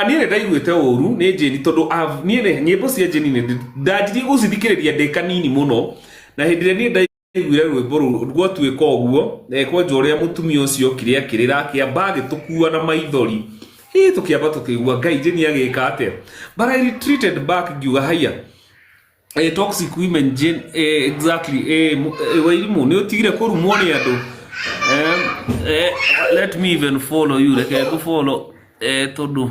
niĩ ndaiguĩte ũru nĩ Jane tondũ niĩ nyĩmbo cia Jane nĩ ndanjirie gũcithikĩrĩria ndĩ kanini mũno na hĩndĩ ĩrĩa niĩ ndaiguire rwĩmbo rũu gwatuĩka ũguo kwenja ũrĩa mũtumia ũcio okire akĩrĩra akĩamba agĩtũkua na maithori tũkĩamba tũkĩigua Ngai Jane agĩka atĩa, but I retreated back ngiuga haya toxic women Jane exactly Wairimũ nĩ ũtigire kũrumwo nĩ andũ. Let me even follow you reke ngũ follow tondu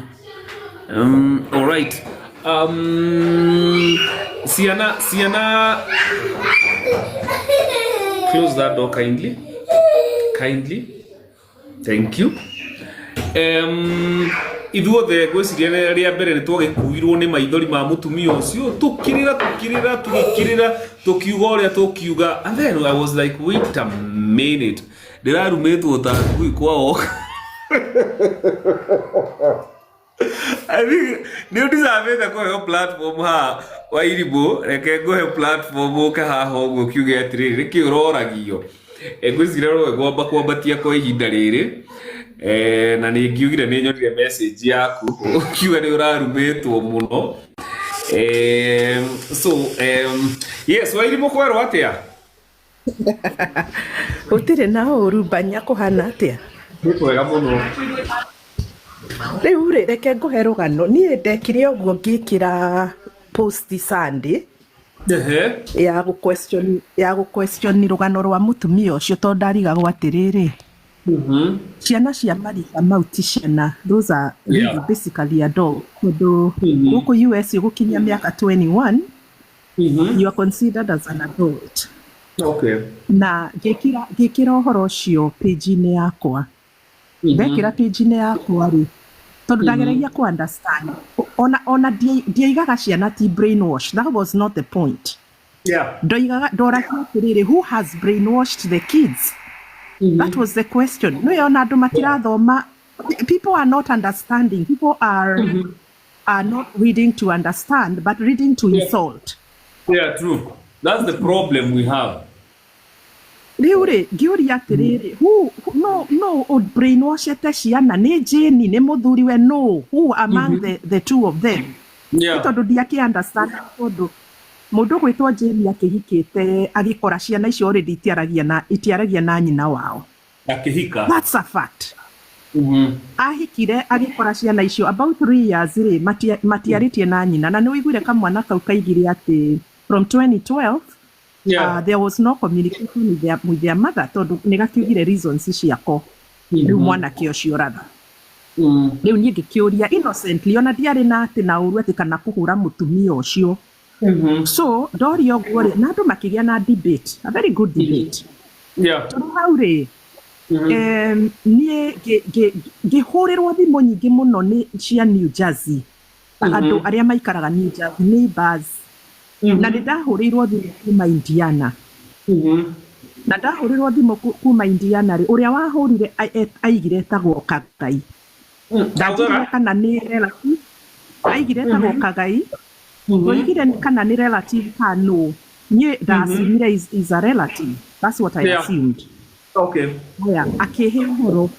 all right Ciana close that door kindly thank you. Ithuothe gwĩciria rĩa mbere nĩ twagĩkuirwo nĩ maithori ma mũtumia ũcio tũkirĩra tũkiuga ũrĩa tũkiuga, and then I was like wait a minute ndĩrarumĩtwo ta ngui kwao. I think nĩ ũdisavĩte kũheo platform ha Wairimũ, reke ngũhe platform ũke haha ũguo kiuge atĩrĩrĩ nĩkĩ ũroragio. Ngwĩciria rwĩmbo kwambatia kwa ihinda rĩrĩ na nĩ ngiugire nĩ nyonire message yaku ukiuga nĩ ũrarumĩtwo mũno. So yes Wairimũ kwerwo atĩa? Gũtirĩ na ũru Banya kũhana atĩa? Nĩ kwega mũno. Rĩu reke ngũhe rũgano, niĩ ndekire ũguo ngĩkĩra post Sunday ya gũ-question rũgano rwa mũtumia ũcio tondũ ndarigagwo atĩrĩrĩ ciana cia marika mau ti ciana, those are really basically adult. Tondũ gũkũ US gũkinyia mĩaka 21 you are considered as an adult. Okay. Na ngĩkĩra ũhoro ũcio page-inĩ yakwa. Ndekĩra page-inĩ yakwa rĩ tondũ ndageragia ku understand ona ndiaigaga ciana ti brainwash, that was not the point. Ndoragia atĩrĩrĩ who has brainwashed the kids? That was the question. No ona andũ matirathoma, people are not understanding, people are not reading to understand but reading to insult. Yeah, true. That's the problem we have. Rĩu rĩ ngĩũria atĩrĩrĩ who brainwashete ciana nĩ Jane nĩ mũthuriwe who among the two of them? Tondũ ndiakĩ understand tondũ mũndũ gwĩtwo Jane akĩhikĩte agĩkora ciana icio already itiaragia na nyina wao. Akĩhika. That's a fact. Ahikire agĩkora ciana icio about 3 years rĩ matiarĩtie na nyina, na nĩ wĩiguire kamwana kau kaigire atĩ from 2012 there was no communication with their mother tondũ nĩ gakiugire reasons ciako rĩu mwanake ũcio ratha. Rĩu niĩ ngĩkĩũria innocently ona ndiarĩ na atĩ na ũru atĩ kana kũhũra mũtumia ũcio. So ndoria ũguo rĩ na andũ makĩgĩa na debate, a very good debate. Tondũ hau rĩ niĩ ngĩhũrĩrwo thimũ nyingĩ mũno nĩ cia New Jersey, andũ arĩa maikaraga New Jersey, neighbors. Na ndahũrĩirwo thimũ kuma Indiana. Na ndahũrĩirwo thimũ kuma Indiana rĩ ũrĩa wahũrire aigire etagwo Kagai. Ndajire kana nĩ relative, aigire etagwo Kagai. Oigire kana nĩ relative kano. Niĩ ndasimire is a relative. That's what I assumed. Okay. Yeah, akĩhe ũhoro.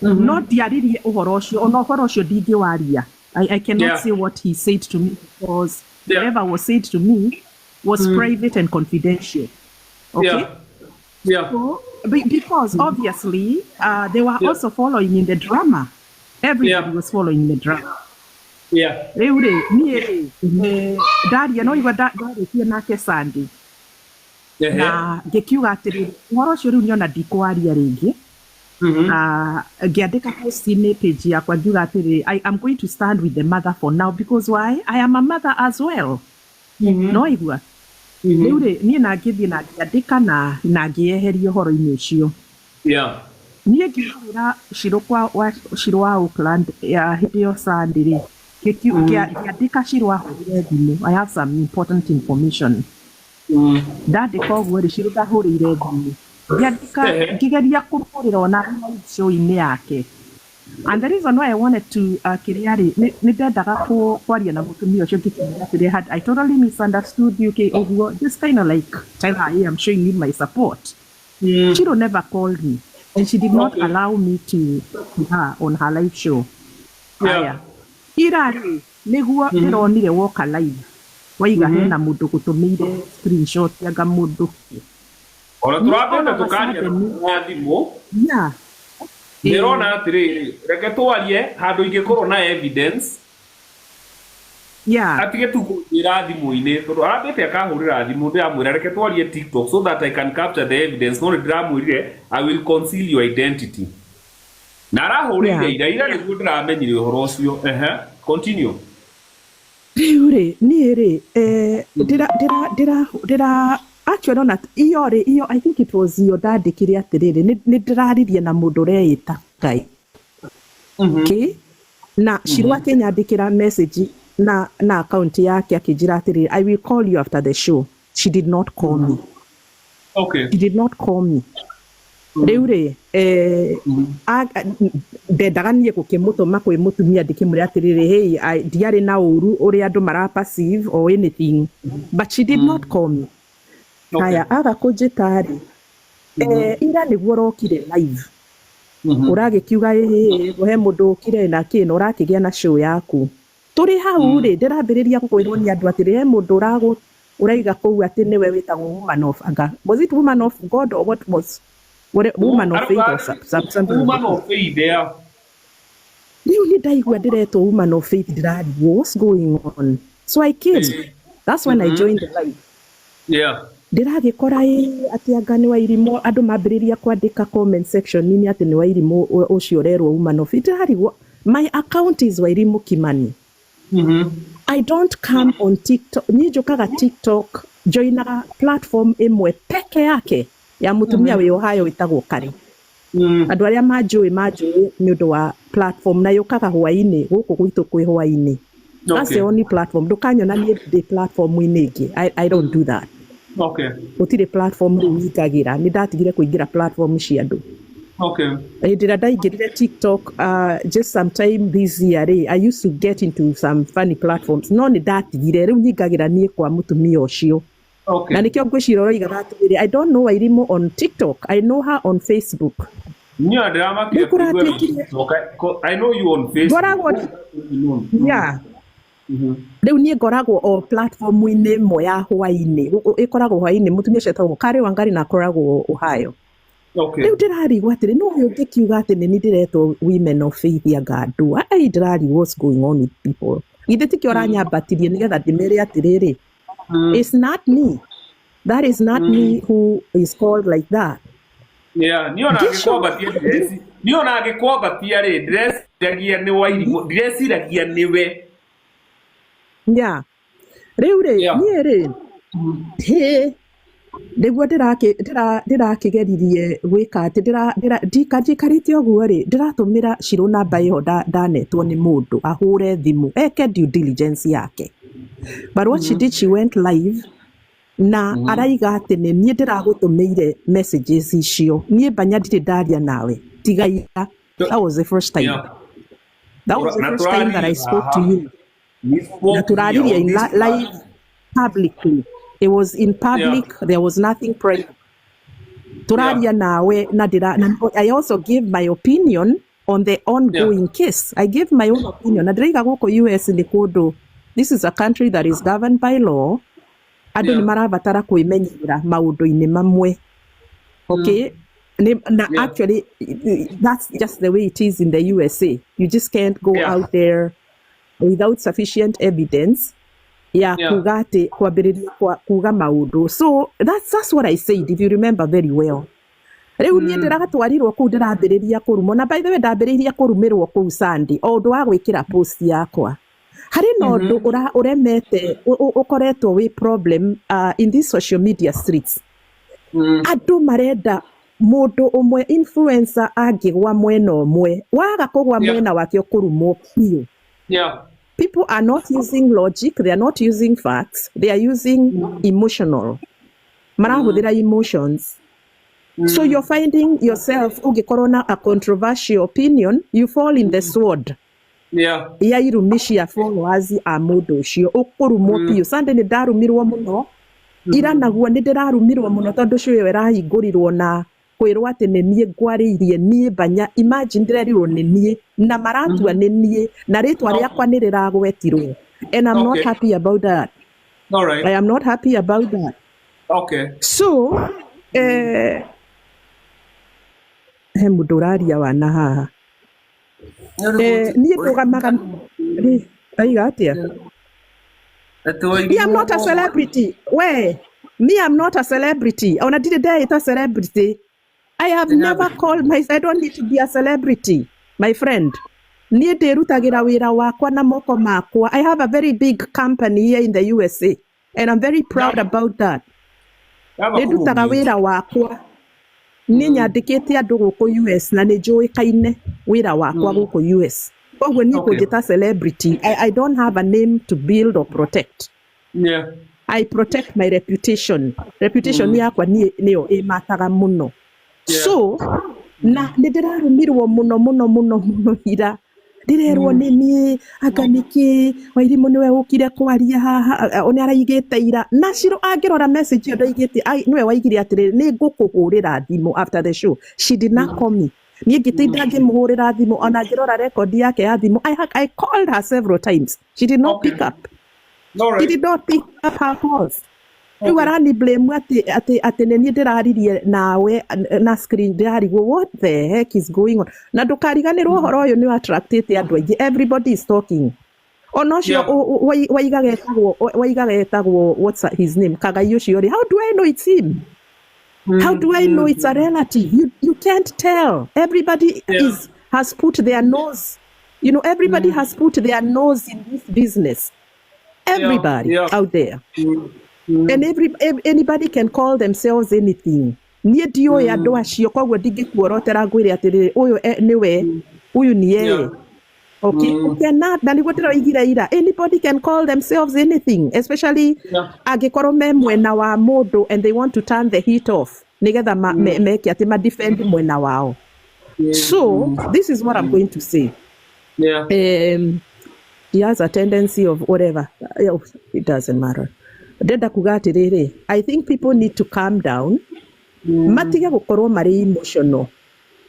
No ndiaririe ũhoro ũcio, ona ũhoro ũcio ndingĩwaria. I cannot say what he said to me because whatever was said to me was private and confidential. Okay? So, because obviously they were also following in the drama. Everybody was following the drama. Rĩu rĩ niĩ ndaria no iga ndarĩtie nake Sunday. Na ngĩkiuga atĩrĩrĩ ũhoro ũcio rĩu niona ndikwaria rĩngĩ. Ngĩandĩka post-inĩ page yakwa ngiuga atĩrĩrĩ I am going to stand with the mother for now because why? I am a mother as well. No igua. Rĩu rĩ niĩ na ngĩthiĩ na ngĩandĩka na ngĩeheria ũhoro-inĩ ũcio. Niĩ ngĩhũra Shiro wa Oakland hĩndĩ ĩyo Sunday rĩ ngĩandĩka Shiro ahũrĩre thimũ. I have some important information. Ndandĩka ũguo rĩ Shiro ndahũrĩire thimũ. Ngĩgeria kũmũrĩra ona show-inĩ yake. And the reason why I wanted to kiriari nĩ ndendaga kwaria na mũtumia ũcio ngĩkiuga atĩrĩ I totally misunderstood you ũguo, just kind of like tell her I am showing you my support. Shiro never called me and she did not allow me to her on her live show. irari niguo ndironire woka live waiga hena mundu gutumire screenshot yanga mundu ona turabenda tukaria na thimu yeah ndirona atiriri reke twarie handu ingikorwo na evidence yeah atige tu kujira thimu-ini tondu arambite akahurira thimu ndiramwira reke twarie TikTok so that I can capture the evidence no ndiramwirire I will conceal your identity na arahurire ira niguo ndiramenyire uhoro ucio continue riure niere dira actually not iyo I think it was your dad kiri atiriri ni ndiraririe na mundu reita Ngai okay na Ciiake nyandikira message na account yake akijira atiriri I will call you after the show. She did not call me. Okay, she did not call me riure ndendaganie gukimutuma kwi mutumia ndikimuri atiriri hey diari na uru uri andu mara passive or anything but she did not call me. Haya aga kujitari ira niguo rokire live uragikiuga he mundu ukire na kino urakigia na show yaku turi hau ri ndirambiriria kukwirwo ni andu atiri he mundu uraiga kou ati niwe witagwo woman of anga was it woman of God or what was woman of faith or something woman of faith there riu ni ndaigua ndiretwo woman of faith ndirarigwo what's going on so I came that's when I joined the live yeah ndiragikora ati anga ni wairimo andu mambiriria kwandika comment section nini ati ni wairimo ucio rerwo woman of it harigwo my account is wairimo Kimani. I don't come on TikTok ni njukaga TikTok joinaga platform imwe peke yake ya mutumia wi Ohio witagwo Kari andu aria manjui ni undu wa platform na yukaga hwaini guku gwitu kwi hwaini that's the only platform ndukanyona ni the platform ingi I don't do that. Okay. Utire platform ringagira ni ndatigire kuingira platform cia andu. Okay. Did I get TikTok just sometime this year I used to get into some funny platforms no ni ndatigire riu nyingagira nie kwa mutumia ucio. Okay. Na nikyo ngwicira roiga atiri I don't know Wairimu on TikTok I know her on Facebook. Nyo drama kia I know you on Facebook. Yeah. Riu nie ngoragwo o platform-ini imwe ya hwaini ikoragwo hwaini mutumia cetagwo Kari Wangari na akoragwo Ohio. Okay. Riu ndirarigwo atiri no uyu ngikiuga ati ni ndiretwo women of faith anga andu ndirarigwo what's going on with people ithe tikio ranyambatirie nigetha ndimere atiriri it's not me that is not me who is called like that. Yeah niona agikwambatia ri ndiragia ni Wairimu ndiraciragia niwe yeah riu ri nie ri niguo ndirakigeririe gwika ati ndikarite uguo ri ndiratumira Ciru namba iyo ndanetwo ni mundu ahure thimu eke due diligence yake but what she did she went live na araiga ati ni nie ndiragutumeire messages icio nie banya ndiri ndaria nawe tigaira that was the first time that was the first time that I spoke to you na turaririe in live publicly. It was in public. There was nothing private. Turaria nawe na I also gave my opinion on the ongoing case. I gave my own opinion. Na ndiriga guko US ni kundu. This is a country that is governed by law. Andu ni marabatara kuimenyera maundu-ini mamwe. Okay? Actually, that's just the way it is in the USA. You just can't go out there without sufficient evidence. Kugate kwambiriria kuga maundu. So that's what I said, if you remember very well. Riu nie ndiragatwarirwo kuu ndirambiriria kurumo na by the way ndambiriria kurumirwo kuu Sunday o ndu wa gwikira post yakwa hari no ndu uremete ukoretwo wi problem in these social media streets. Andu marenda mundu umwe influencer angigwa mwena umwe waga kugwa mwena wake kurumo piu. People are not using logic, they are not using facts, they are using emotional. Marahuthira emotions. So you're finding yourself ugikorona a controversial opinion, you fall in the sword. Ya irumishia followers a mundu ucio ukurumo piu. Sunday ni ndarumirwo muno. Ira naguo ni ndirarumirwo muno tondu cio we rahingurirwo na kwirwo ati ni nie ngwariirie nie banya imagine ndirerirwo ni nie na maratua ni nie na ritwa riakwa ni riragwetirwo and I'm not happy about that. All right. I am not happy about that. Okay. So he mundu uraria wana haha nie ndugamaga aiga atia I'm not a celebrity. Me, I'm not a celebrity. On a day, it's a celebrity. I have never called myself. I don't need to be a celebrity, my friend. I have a very big company here in the USA, and I'm very proud about that. Nyandikite andu guku US na ni njuikaine wira wakwa guku US. Koguo ni kujita celebrity. I don't have a name to build or protect. Yeah. I protect my reputation. Reputation yakwa niyo imataga muno. So na ndirarumirwo muno ira. Ndirerwo ni aganiki wairimu niwe ukire kwaria haha oni araigite ira. Nashiro agirora message yo ndaigite niwe waigire atire ni ngukuhurira thimu after the show. She did not call me. I called her several times. She did not pick up. Right. She did not pick up her calls. You were only blame at the nawe na screen diary. What the heck is going on? Na dukarigane roho yo ni attracted the everybody is talking. Oh no, sure. What's his name? Kagayoshi. How do I know it's him? How do I know it's a relative? You can't tell. Everybody has put their nose. You know, everybody has put their nose in this business. Everybody out there. And anybody can call themselves anything. Okay, cannot. Anybody can call themselves anything, especially agikoro memwena wa modo, and they want to turn the heat off. Nigetha defend mwena wao. So this is what I'm going to say. Yeah. He has a tendency of whatever. It doesn't matter. I think people need to calm down. Matige gukorwo mari emotional.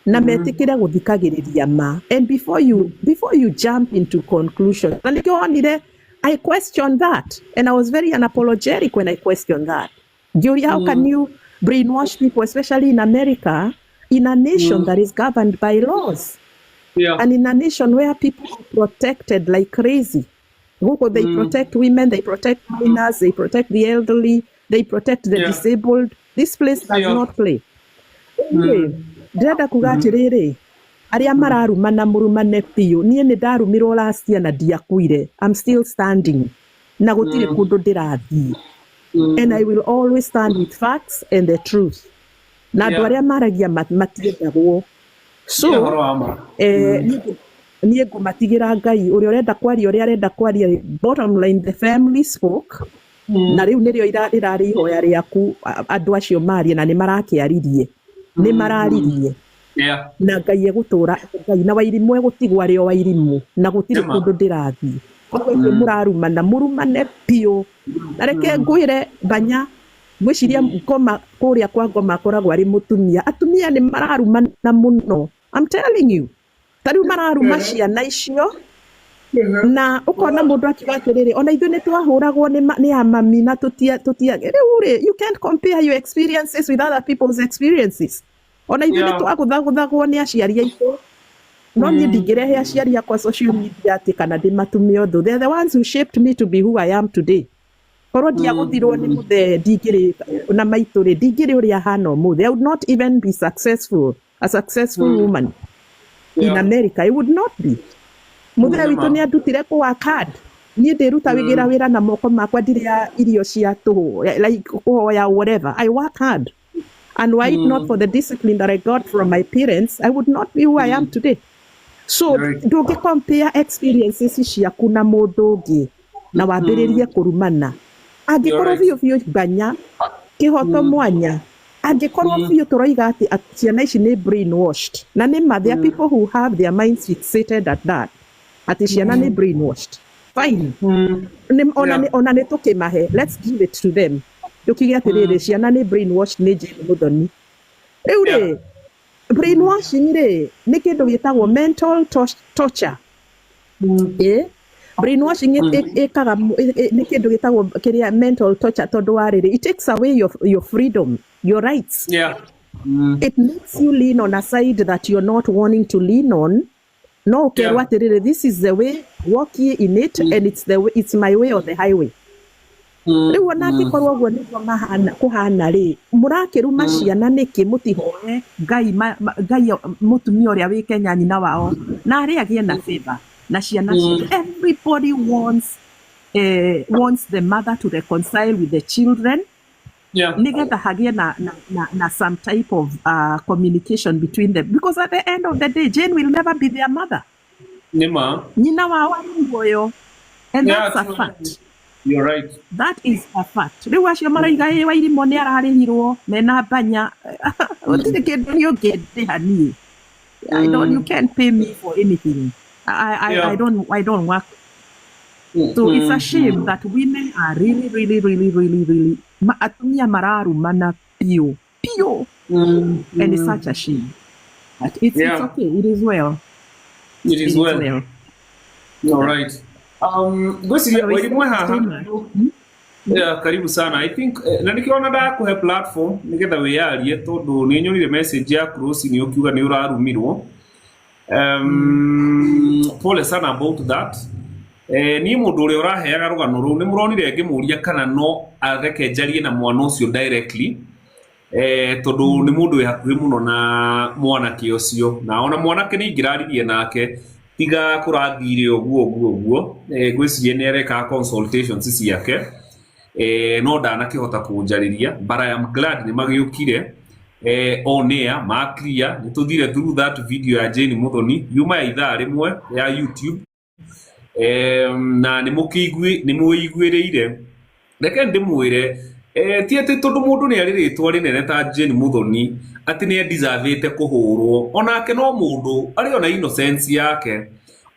Na metikira guthikagiriria ma. And before you jump into conclusion, I questioned that, and I was very unapologetic when I questioned that. Jury, how can you brainwash people, especially in America, in a nation that is governed by laws, and in a nation where people are protected like crazy? They protect women, they protect minors, they protect the elderly, they protect the disabled. This place does not play. Ndirenda kuga atiriri aria mararumana murumane piu nie ni ndarumirwo last year na ndiakuire. I'm still standing na gutire kundu ndirathi, and I will always stand with facts and the truth. Na andu aria maragia matiendagwo. So nie ngumatigira Ngai uria urenda kwaria bottom line the family spoke. Na riu nirio irari hoya riaku andu acio marie na ni marakiaririe ni mararirie na Ngai egutura Ngai na wairimu egutigwa rio wairimu na gutire kundu ndirathi koguo murarumana murumane pio na reke ngwire banya gwiciria ngoma kuria kwa ngoma koragwo ari mutumia atumia ni mararumana muno. I'm telling you tariu mararuma ciana icio na ukona mundu akiga atiriri ona ithu ni twahuragwo ni amami na tutia you can't compare your experiences with other people's experiences. Ona ithu ni twaguthagwo ni aciari aitu no ni ndingirehe aciari akwa social media ati kana ndimatumie otho. They're the ones who shaped me to be who I am today. Korwo ndiaguthirwo ni muthe ndingiri na maituri ndingiri uria hana muthe. I would not even be a successful woman in America. I would not be. Muthe witu ni andutire kuwa card nie ndiruta wigira wira na moko makwa ndiria irio cia tuhu like kuhoya whatever. I work hard, and were it not for the discipline that I got from my parents, I would not be who I am today. So don't compare experiences ciaku na mundu ungi na wambiririe kurumana. Angikorwo biu banya kihoto mwanya angikorwo biu turoiga ati ciana ici ni brainwashed na ni ma there are people who have their minds fixated at that. Ati ciana ni brainwashed. Fine. Ona ni tukimahe. Let's give it to them. Tukiga atiriri ciana ni brainwashed ni Muthoni. Riu Yeah. ri brainwashing ri ni kindu gitagwo mental torture. Brainwashing ikaga ni kindu gitagwo kiria mental torture tondu wa riri, it takes away your freedom, your rights. Yeah. It makes you lean on a side that you're not wanting to lean on. No, ukerwa atiriri, this is the way, walk ye in it, and it's my way or the highway. Riu ona angikorwo guo niguo kuhana ri, murakiruma ciana niki mutihoe Ngai mutumia uria wi Kenya nyina wao na ari agie na favor na ciana. Everybody wants the mother to reconcile with the children. Nigetha hagie na some type of communication between them, because at the end of the day Jane will never be their mother. Nyina wao ari muoyo, and that's a fact. You're right. That is a fact. Riu acio maraiga wa irimo ni ararihirwo mena banya utire kindu ni ungende hani. You can't pay me for anything. I don't work. So it's a shame that women are really atumia mararumana pio. And it's such a shame. But it's okay. It is well. It is well. All right. Karibu sana. I think na nikiona da kuhe platform nigetha wiyarie tondu ni nyonire message ya cross ni ukiuga ni urarumirwo. Pole sana about that. Ni mundu uri uraheaga rugano ru ni muronire ngimuria kana no areke njarie na mwana ucio directly. Tondu ni mundu wi hakuhi muno na mwanake ucio, na ona mwanake ni ngiraririe nake tiga kurathire oguo gwicirie ni areka consultations ciake, no ndanakihota kunjariria, but I am glad ni magiukire on air ma clear. Ni tuthire through that video ya Jane Muthoni yuma ya ithaa rimwe ya YouTube, na ni muiguireire. Reke ndimwire ti ati tondu mundu ni ariritwa rinene ta Jane Muthoni ati ni deservete kuhurwo. Onake no mundu ari ona innocence yake,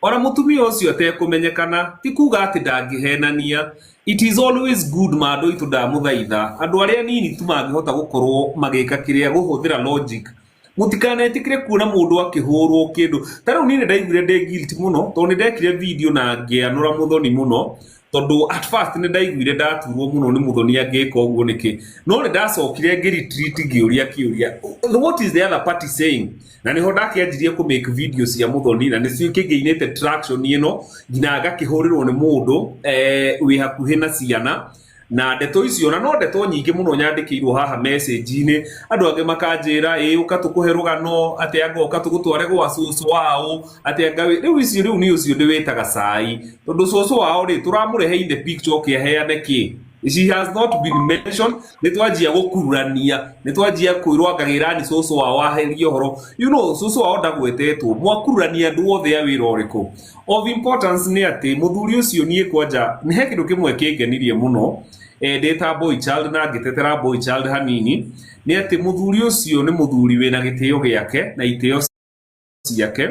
ona mutumia ucio atekumenyekana ti kuga ati ndangihenania. It is always good mando itu ndamuthaitha andu aria nini tu mangihota gukorwo magika kiria guhuthira logic. Mutikanetĩkire kuona mundu akihurwo kindu. Tariu nini ndaiguire ndi guilty muno tondu ni ndekire video na ngianura Muthoni muno, tondu at first ni ndaiguire ndaturwo muno ni Muthoni angika uguo niki, no ni ndacokire ngiretreat ngiuria what is the other party saying, na niho ndakianjirie ku make videos cia Muthoni na nicio kingeinete traction ino ngina ngakihurirwo ni mundu wi hakuhi na Ciana. Na ndeto icio na no ndeto nyingi muno nyandikirwo haha message-ini, andu ange makanjira uka tukuhe rugano ati anga uka tugutware gwa cucu wao ati anga riu icio riu ni ucio ndiwitaga cai, tondu cucu wao ri turamurehe in the picture kiaheane ki. She has not been mentioned. Nitwajia gukurania, nitwajia kwirwa ngagira ni cucu wao aherio horo. You know cucu wao ndagwetetwo mwakurania ndu wothe ya wira uriku. Of importance ni ati muthuri ucio nie kwanja ni he kindu kimwe kingenirie muno ndeta boy child na ngitetera boy child hanini, ni ati muthuri ucio ni muthuri wina gitio giake na itio ciake.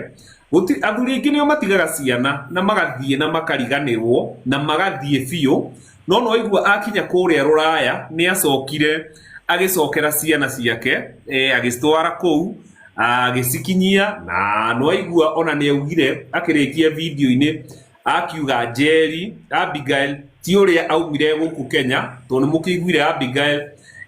Athuri ingi nio matigaga ciana na magathie na makariganirwo na magathie biu, no igua akinya kuria ruraya ni acokire agicokera ciana ciake agistwara kou agicikinyia, na no igua ona ni augire akirikia video-ini akiuga Jerry Abigail ti uria aumire guku Kenya, tondu mukiguire Abigail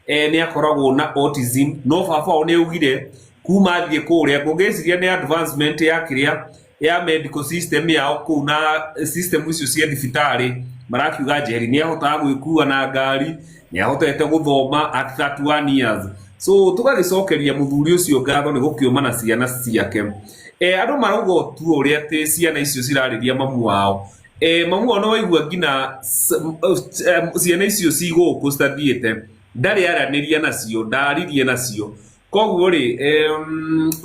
ni akoragwo na autism, no baba ni augire kuma thie kuria ngugiciria ni advancement ya kiria ya medical system yao ku na system icio cia thibitari. Marakiuga Jerry ni ahotaga gwikua na ngari, ni ahotete guthoma at 31 years. So tugagicokeria muthuri ucio ngatho ni gukiuma na ciana ciake. Andu marauga tu uria ati ciana icio cirariria mamu wao. Mamu wao no waigua ngina ciana icio ciguku cithiite ndari araniria nacio, ndaririe nacio. Koguo ri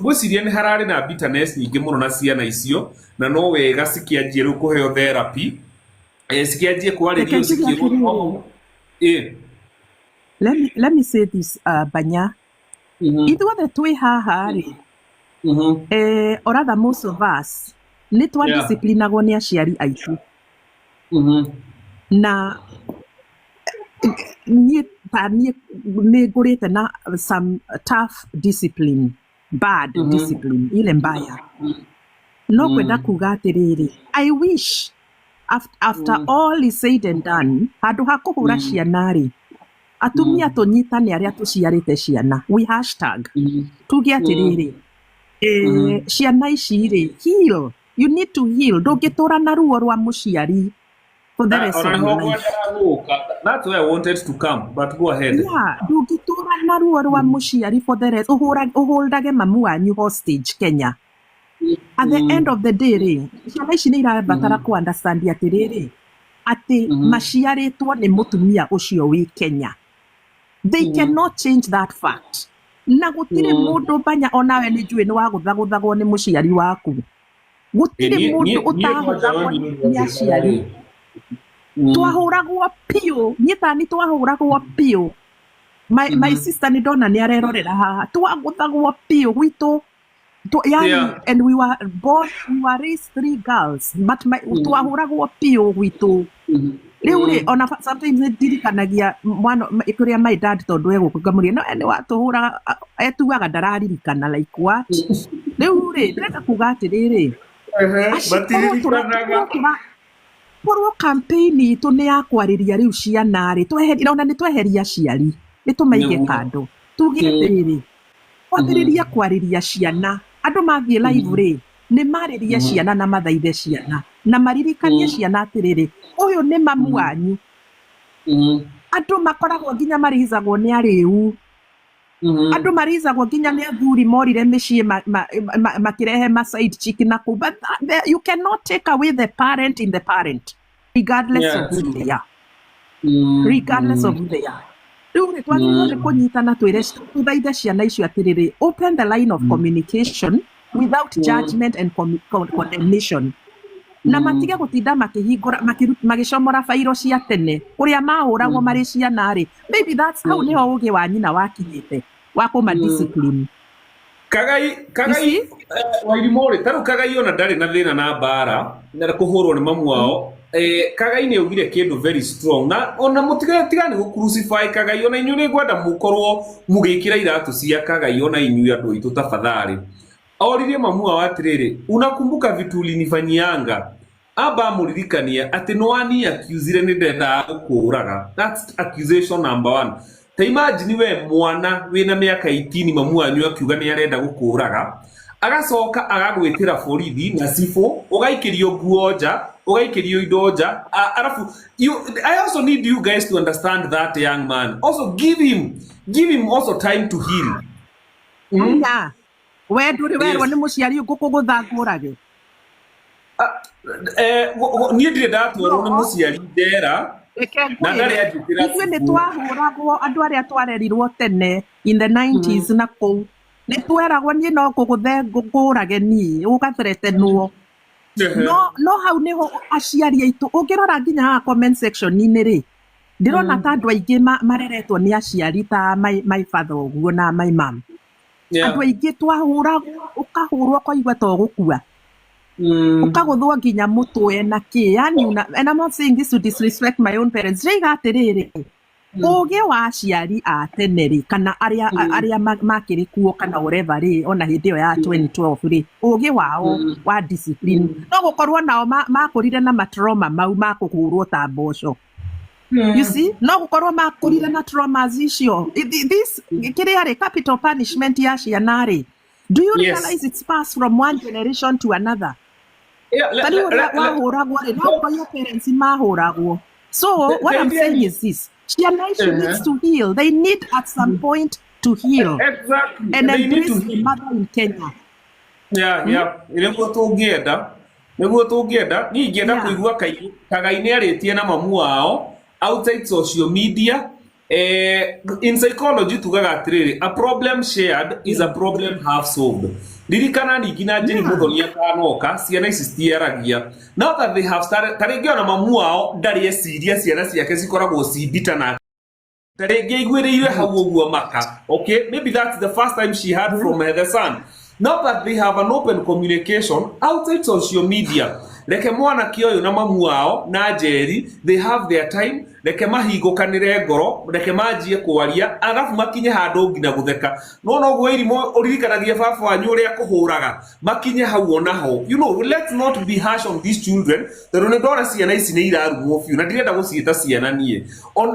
gwiciria ni harari na bitterness nyingi muno na ciana icio, na no wega cikianjie ru kuheo therapy, cikianjie kwaririo cikirwo. Let me say this, Banya. Ithuothe twi haha ri, or rather most of us ni twa disciplinagwo ni aciari aitu. Na ta nĩ ngũrĩte na some tough discipline, bad discipline, ile mbaya. No kwenda kuga atĩrĩrĩ, I wish after all is said and done, handũ ha kũhũra ciana-rĩ, atumia tũnyitane arĩa tũciarĩte ciana, we hashtag, tuge atĩrĩrĩ, ciana ici-rĩ, heal, you need to heal, ndũngĩtũra na ruo rwa mũciari for the rest of your life. That's where I wanted to come, but go ahead. Yeah, ndũngĩtũra na ruo rwa mũciari for the rest, ũholdage mamu wanyu hostage Kenya. At the end of the day, ciana ici nĩ irabatara ku understand atĩrĩrĩ, atĩ maciarĩtwo nĩ mũtumia ũcio wĩ Kenya. They cannot change that fact. Na gũtirĩ mũndũ banya onawe nĩ njũĩ nĩ wagũthagũthagwo nĩ mũciari waku. Gũtirĩ mũndũ ũtahũragwo nĩ aciari. Twahũragwo piũ, nyitani twahũragwo piũ. My sister nĩ ndona nĩ arerorera haha. Twagũthagwo piũ gwitũ. And we were raised 3 girls, but twahũragwo piũ gwitũ. Rĩu-rĩ, ona sometimes nĩ ndirikanagia kũrĩa my dad tondũ egũkũ ngamũria, no nĩ watũhũra, etuaga ndararirikana like what? Rĩu-rĩ, ndĩrenda kuga atĩrĩrĩ, korwo campaign itũ nĩ ya kwarĩria rĩu ciana-rĩ, ona nĩ tweheria aciari, nĩ tũmaige kando. Tuge atĩrĩrĩ, kwambĩrĩria kwarĩria ciana, andũ mathiĩ live-rĩ, nĩ marĩrie ciana na mathaithe ciana, na maririkanie ciana atĩrĩrĩ, ũyũ nĩ mamu wanyu. Andũ makoragwo nginya marihizagwo nĩ arĩu. Andũ marihizagwo nginya nĩ athuri morire mĩciĩ makĩrehe ma side chick na kũu. But you cannot take away the parent in the parent, regardless of who they are. Regardless of who they are. Rĩu twagĩrĩirwo nĩ kũnyitana tũthaithe ciana icio atĩrĩrĩ, open the line of communication without judgment and condemnation. Na matige gũtinda makĩhingũra magĩcomora bairo cia tene ũrĩa mahũragwo marĩ ciana-rĩ. Maybe that's how nĩho ũgĩ wa nyina wakinyĩte wa kũma discipline. Kagai Wairimũ-rĩ, tarĩu Kagai ona ndarĩ na thĩna na mbara na kũhũrwo nĩ mamu wao. Kagai nĩ augire kĩndũ very strong, na ona mũtigane gũ crucify Kagai, ona inyuĩ nĩ ngwenda mũkorwo mũgĩkĩra iratũ cia Kagai, ona inyuĩ andũ aitũ tafadhali. Auririe mamu wao atĩrĩrĩ, unakumbuka vitu ulinifanyianga? Aba mũririkania atĩ nĩ wani accusire nĩ ndendaga gũkũraga. That's accusation number 1. Ta imagine we mwana wĩna mĩaka 18 mamu wanyu akiuga nĩ arenda gũkũraga, agacoka agagwĩtĩra borithi na cibũ, ũgaikĩrio nguo nja, ũgaikĩrio indo nja. Arafu I also need you guys to understand that young man. Also give him also time to heal. Yeah. We ndũrĩ werwo nĩ mũciari ngũkũgũtha ngũrage. Niĩ ndirĩ ndatwarwo nĩ mũciari ndera na ndarĩ anjĩtĩra. Ithuĩ nĩ twahũragwo, andũ arĩa twarerirwo tene in the 90s na kũu. Nĩ tweragwo niĩ no ngũgũthe ngũrage niĩ, ũgatheretenwo. No hau nĩho aciari aitũ, ũngĩrora nginya haha comment section-inĩ-rĩ, ndĩrona ta andũ aingĩ mareretwo nĩ aciari ta my father ũguo na my mom. Andũ aingĩ twahũragwo, ũkahũrwo ũkaigua ta ũgũkua. Ũkagũthwo nginya mũtwe na kĩ. And I'm not saying this to disrespect my own parents. Rĩiga atĩrĩrĩ, ũgĩ wa aciari a tene-rĩ, kana arĩa makĩrĩ kuo kana whatever-rĩ, ona hĩndĩ ĩyo ya 2012-rĩ, ũgĩ wao wa discipline. No gũkorwo nao makũrire na matrauma mau ma kũhũrwo ta mboco. You see, no gũkorwo makũrire na traumas icio. This kĩrĩa-rĩ, capital punishment ya ciana-rĩ, do you realize it's passed from one generation to another? Tani ũrĩa wahũragwo-rĩ, no your parents mahũragwo. So what I'm saying is this, ciana icio needs to heal. They need at some point to heal. Exactly. And they need embrace to the heal. mother in Kenya. Nĩguo tũngĩenda niĩ ingĩenda kũigua Kagai nĩ arĩtie na mamu wao outside social media. In psychology tugaga atĩrĩrĩ, a problem shared is a problem half solved. Ririkana ningĩ na Njeri Muthoni akanoka, ciana ici citiaragia. Now that they have started, tarĩngĩ ona mamu wao ndarĩ eciria ciana ciake cikoragwo cimbita na tarĩngĩ aiguĩrĩire hau ũguo maka. Okay, maybe that's the first time she heard from the son. Now that they have an open communication outside social media, reke mwana kioyo na mamu wao na Njeri, they have their time, reke mahingukanire ngoro, reke manjie kwaria, arafu makinye handu ngina gutheka. No gwe irimo uririkanagia baba wanyu uria kuhuraga, makinye hau onaho. You know, let's not be harsh on these children. Tondũ ndora ciana ici nĩ irarumwo biũ na ndirenda gũciĩta ciana niĩ.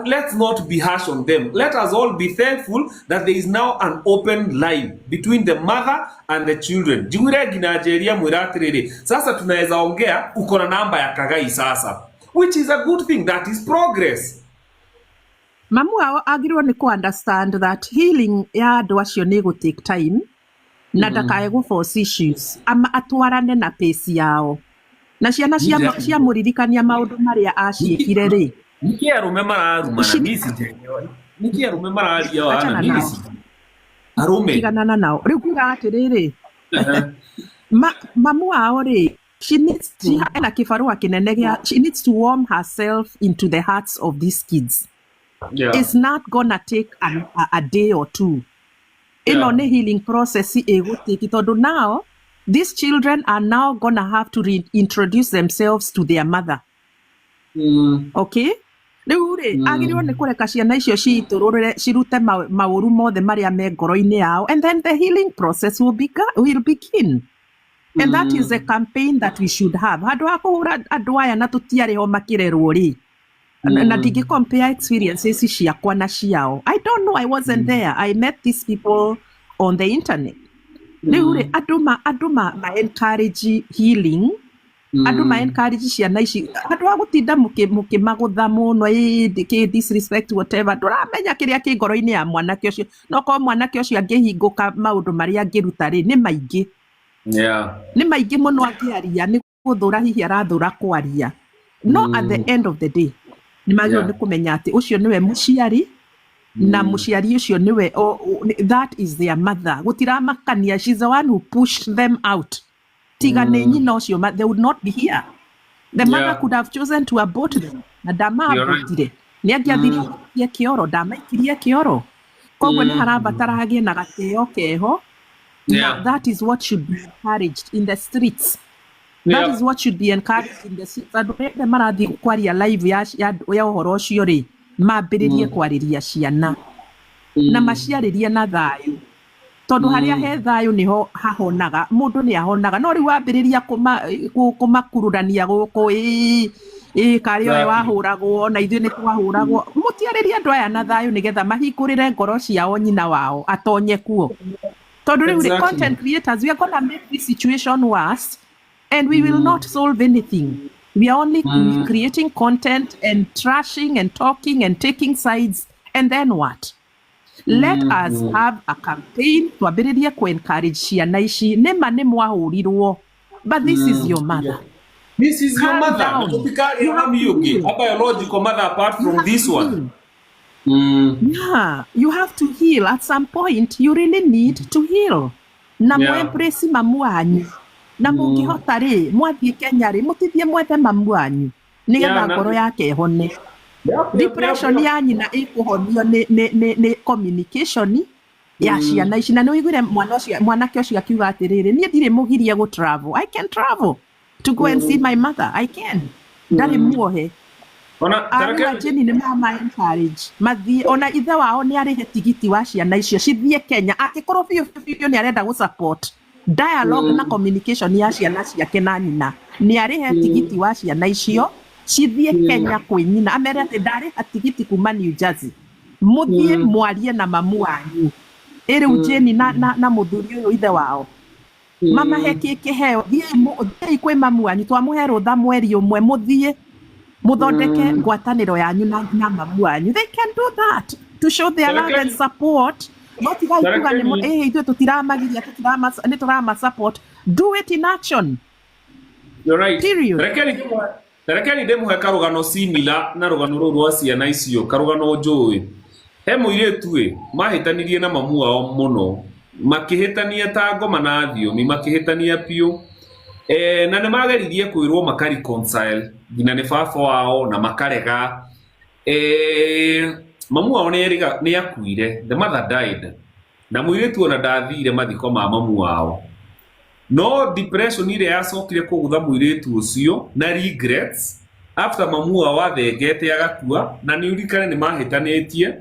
Let's not be harsh on them. Let us all be thankful that there is now an open line between the mother and the children. Njiguire ngina Njeri amwĩra atĩrĩrĩ, sasa tunaweza ongea, uko na namba ya Kagai sasa, which is a good thing. That is progress. Mamu wao agirwo nĩ ku understand that healing ya andũ acio nĩ go take time na ndakae go force issues ama atwarane na pace yao na ciana cia mũririkania maũndũ marĩa aciĩkire rĩ niki arume mararumana misi jenyo niki arume mararia wana misi arume tiganana nao rĩu kuga atĩrĩrĩ mamu wao rĩ she needs to warm herself into the hearts of these kids. It's not gonna take a day or two. Ino ne healing process egotiki tondu now these children are now gonna have to reintroduce themselves to their mother. Okay? Riu ri agirwo ni kureka ciana icio ciitururire cirute mauru mothe maria me ngoro-ini yao, and then the healing process will begin. And that is a campaign that we should have. Handu ha kuhura andu aya na tutiari ho makirerwo ri. Na digi compare experiences ciakwa na ciao. I don't know, I wasn't there. I met these people on the internet. Riu ri andu ma encourage healing. Andu ma encourage ciana ici. Andu ha gutinda mukimagutha muno disrespect whatever. Nduramenya kiria ki ngoro-ini ya mwanake ucio. No ko mwanake ucio angihinguka maundu maria angiruta ri ni maingi. Ni maingi muno angiaria ni guthura hihi arathura kwaria. No at the end of the day ni magio ni kumenya ati ucio niwe muciari na muciari ucio niwe that is their mother. Gutiramakania, she's the one who pushed them out. Tigane nyina ucio they would not be here. The mother could have chosen to abort them. Na dama abortire ni angiathiria kioro, dama ikirie kioro. Koguo ni harabatara hagie na gateo keho. Now, that is what should be encouraged in the streets. That is what should be encouraged in the streets. Andũ marathi kwaria live ya uhoro ucio ri mambĩrĩrie kwariria ciana na maciarĩrie na thayu, tondu haria he thayu niho hahonaga, mundu ni ahonaga. No riu wambĩrĩria kumakururania guku kari oyo wahuragwo na ithuĩ nĩ twahuragwo, mutiarĩrie andũ aya na thayu nigetha mahingũrĩre ngoro ciao nyina wao atonye kuo. Tondu riu the content creators, we are going to make this situation worse, and we will not solve anything. We are only creating content and trashing and talking and taking sides, and then what? Let us have a campaign to ability to encourage ciana ici nema nĩ mwahurirwo, but this is your mother. This is your mother. You have a biological mother apart from this one. Yeah, you have to heal at some point. You really need to heal. Na mwembrace mamu wanyu. Na mungihota ri mwathie Kenya ri mutithie mwethe mamu wanyu nigetha ngoro yake hone. Depression ya nyina ikuhonio ni communication ya ciana ici. Na ni wiguire mwanake ucio akiuga atiriri nie ndire mugirie go travel. I can travel to go and see my mother. I can. Ndari muohe. Ona Jenny ni mama encourage mathie, ona ithe wao ni arihe tigiti wa ciana icio cithie Kenya, akikorwo biũ ni arenda gu support dialogue na communication ya ciana ciake na nyina, ni arihe tigiti wa ciana icio cithie Kenya kwi nyina, amere ati ndariha tigiti kuma New Jersey, muthie mwarie na mamu wanyu iri Jenny na muthuri uyu ithe wao mama heki kiheo thie kwi mamu wanyu twamuhe rutha mweri umwe muthie muthondeke ngwataniro yanyu na mamu wanyu. They can do that to show their love and support. Not kuga ni ithuĩ tutiramagiria tutirama support. Do it in action. You're right. Period. Rekeni ndemuhe karugano similar na rugano rũrũ rwa ciana icio, karugano njũĩ. He mũirĩtu mahĩtanirie na mamu wao mũno, makĩhĩtania ta ngoma na thiomi, makĩhĩtania piũ. Na nĩ mageririe kwĩrwo makareconcile ngina nĩ baba wao na makarega. Mamu wao nĩ akuire, the mother died, na mũirĩtu ona ndathire mathiko ma mamu wao. no depression ile yacokire kugutha muiritu ucio na regrets after mamu wao athengete agakua na ni urikane ni mahitanitie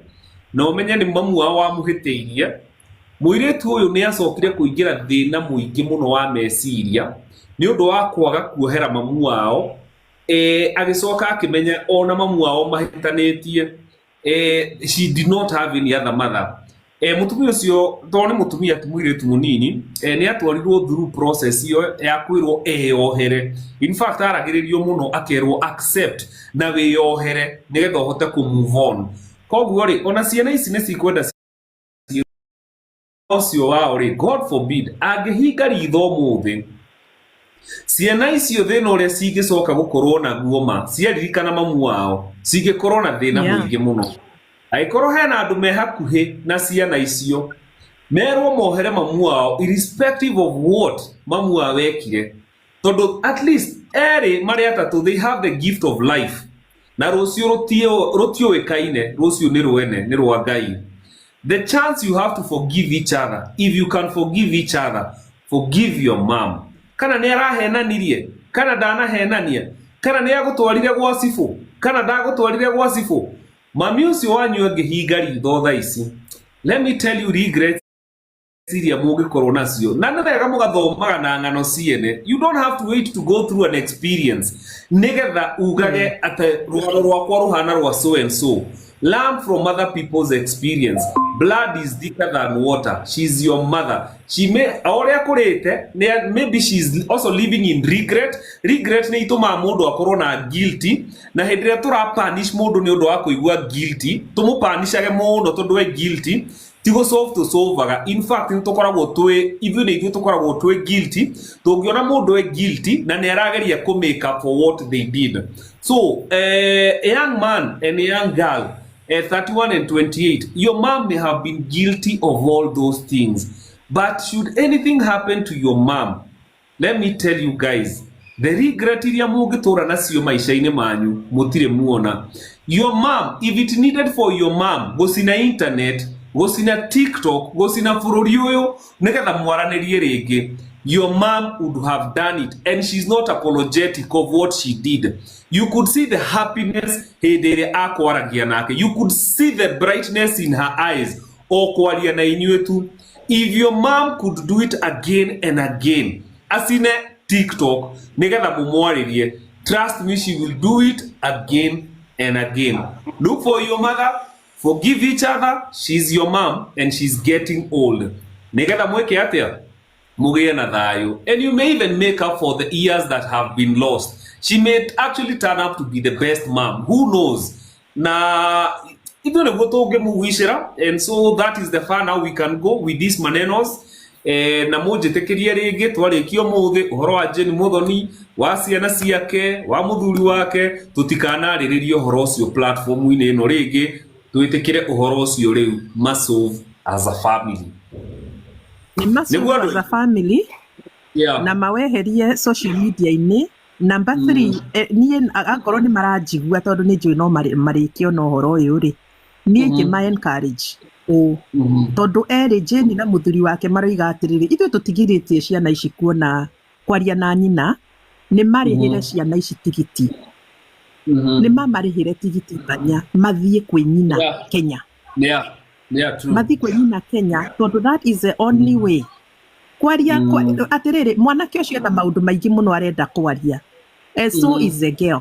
na umenye ni mamu wao wamuhiteirie muiritu uyu ni acokire kuingira thina muingi muno wa meciria ni undu wa kwaga kuohera mamu wao agicoka akimenya ona mamu wao mahitanitie she did not have any other mother. Mutumia ucio to ni mutumia tumuiritu munini ni atwarirwo through process iyo ya kwirwo eyohere. In fact aragiririo muno akerwo accept na wiyohere nigetha uhote ku move on. Koguo ri ona ciana ici ni cikwenda ucio wao ri God forbid angihinga ritho muthi ciana icio thina uria cingicoka gukorwo naguo ma ciaririkana mamu wao cingikorwo na thina muingi muno. Aikorwo hena andu me hakuhi na ciana icio merwo mohere mamu wao irrespective of what mamu wao wekire tondu at least eri mari atatu they have the gift of life na rucio rutio wekaine rucio ni ruene ni rwa Ngai. The chance you have to forgive each other. If you can forgive each other, forgive your mom. Kana ni arahenanirie kana ndanahenania kana ni agutwarire gwa cifu kana ndagutwarire gwa cifu mami ucio wanyu angihinga ritho tha ici, let me tell you regrets iria mungikorwo nacio na nĩwega mũgathomaga na ng'ano ciene. You don't have to wait to go through an experience nigetha ugage ate rwaro rwakwa ruhana rwa so and so. Learn from other people's experience. Blood is thicker than water. She's your mother. She may oria kurite maybe she's also living in regret. Regret ni ituma mundu akorwo na guilty na hindire tura punish mundu ni undu wa kuigua guilty tumupanishage muno tondu we guilty tigo solve to solve. In fact nitukoragwo twi even if tukoragwo twi guilty tungiona mundu we guilty na ni arageria ku make up for what they did. So a young man and a young girl 31 and 28, your mom may have been guilty of all those things, but should anything happen to your mom, let me tell you guys, the regret iria mugitura nacio maisha-ini manyu mutire muona. Your mom, if it needed for your mom gocina internet, gocina TikTok, gocina bururi uyu nigetha mwaranirie ringi, your mom would have done it, and she's not apologetic of what she did. You could see the happiness hindire akwaragia nake. You could see the brightness in her eyes okwaria na inywetu. If your mom could do it again and again asine TikTok nigetha mumwaririe, trust me, she will do it again and again. Look for your mother, forgive each other. She's your mom and she's getting old. Nigetha mweke atia mugie na thayo, and you may even make up for the years that have been lost. She may actually turn up to be the best mom. Who knows? Na even if we muwishira, and so that is the far now we can go with these manenos. Na moje tekeria rege twarekio muthe uhoro wa Jeni Muthoni wa Ciana Ciiake wa muthuri wake tutikana riririo uhoro ucio platform ine ino rege twitikire uhoro ucio riu massive as a family. Ni massive as a family. Yeah. Na maweherie social media ini. Number 3, niĩ akorwo nĩ maranjigua tondũ nĩ njũĩ no marĩkio na ũhoro ũyũ rĩ, niĩ ingĩma encourage tondũ erĩ Jeni na mũthuri wake maroiga atĩrĩrĩ, ithuĩ tũtigirĩtie ciana ici kuona kwaria na nyina, nĩ marĩhĩre ciana ici tigiti, nĩ mamarĩhĩre tigiti tanya mathiĩ kwĩ nyina Kenya, mathiĩ kwĩ nyina Kenya tondũ that is the only way. Kwaria atiriri mwanake ucio na maundu maingi muno arenda kwaria, so is the girl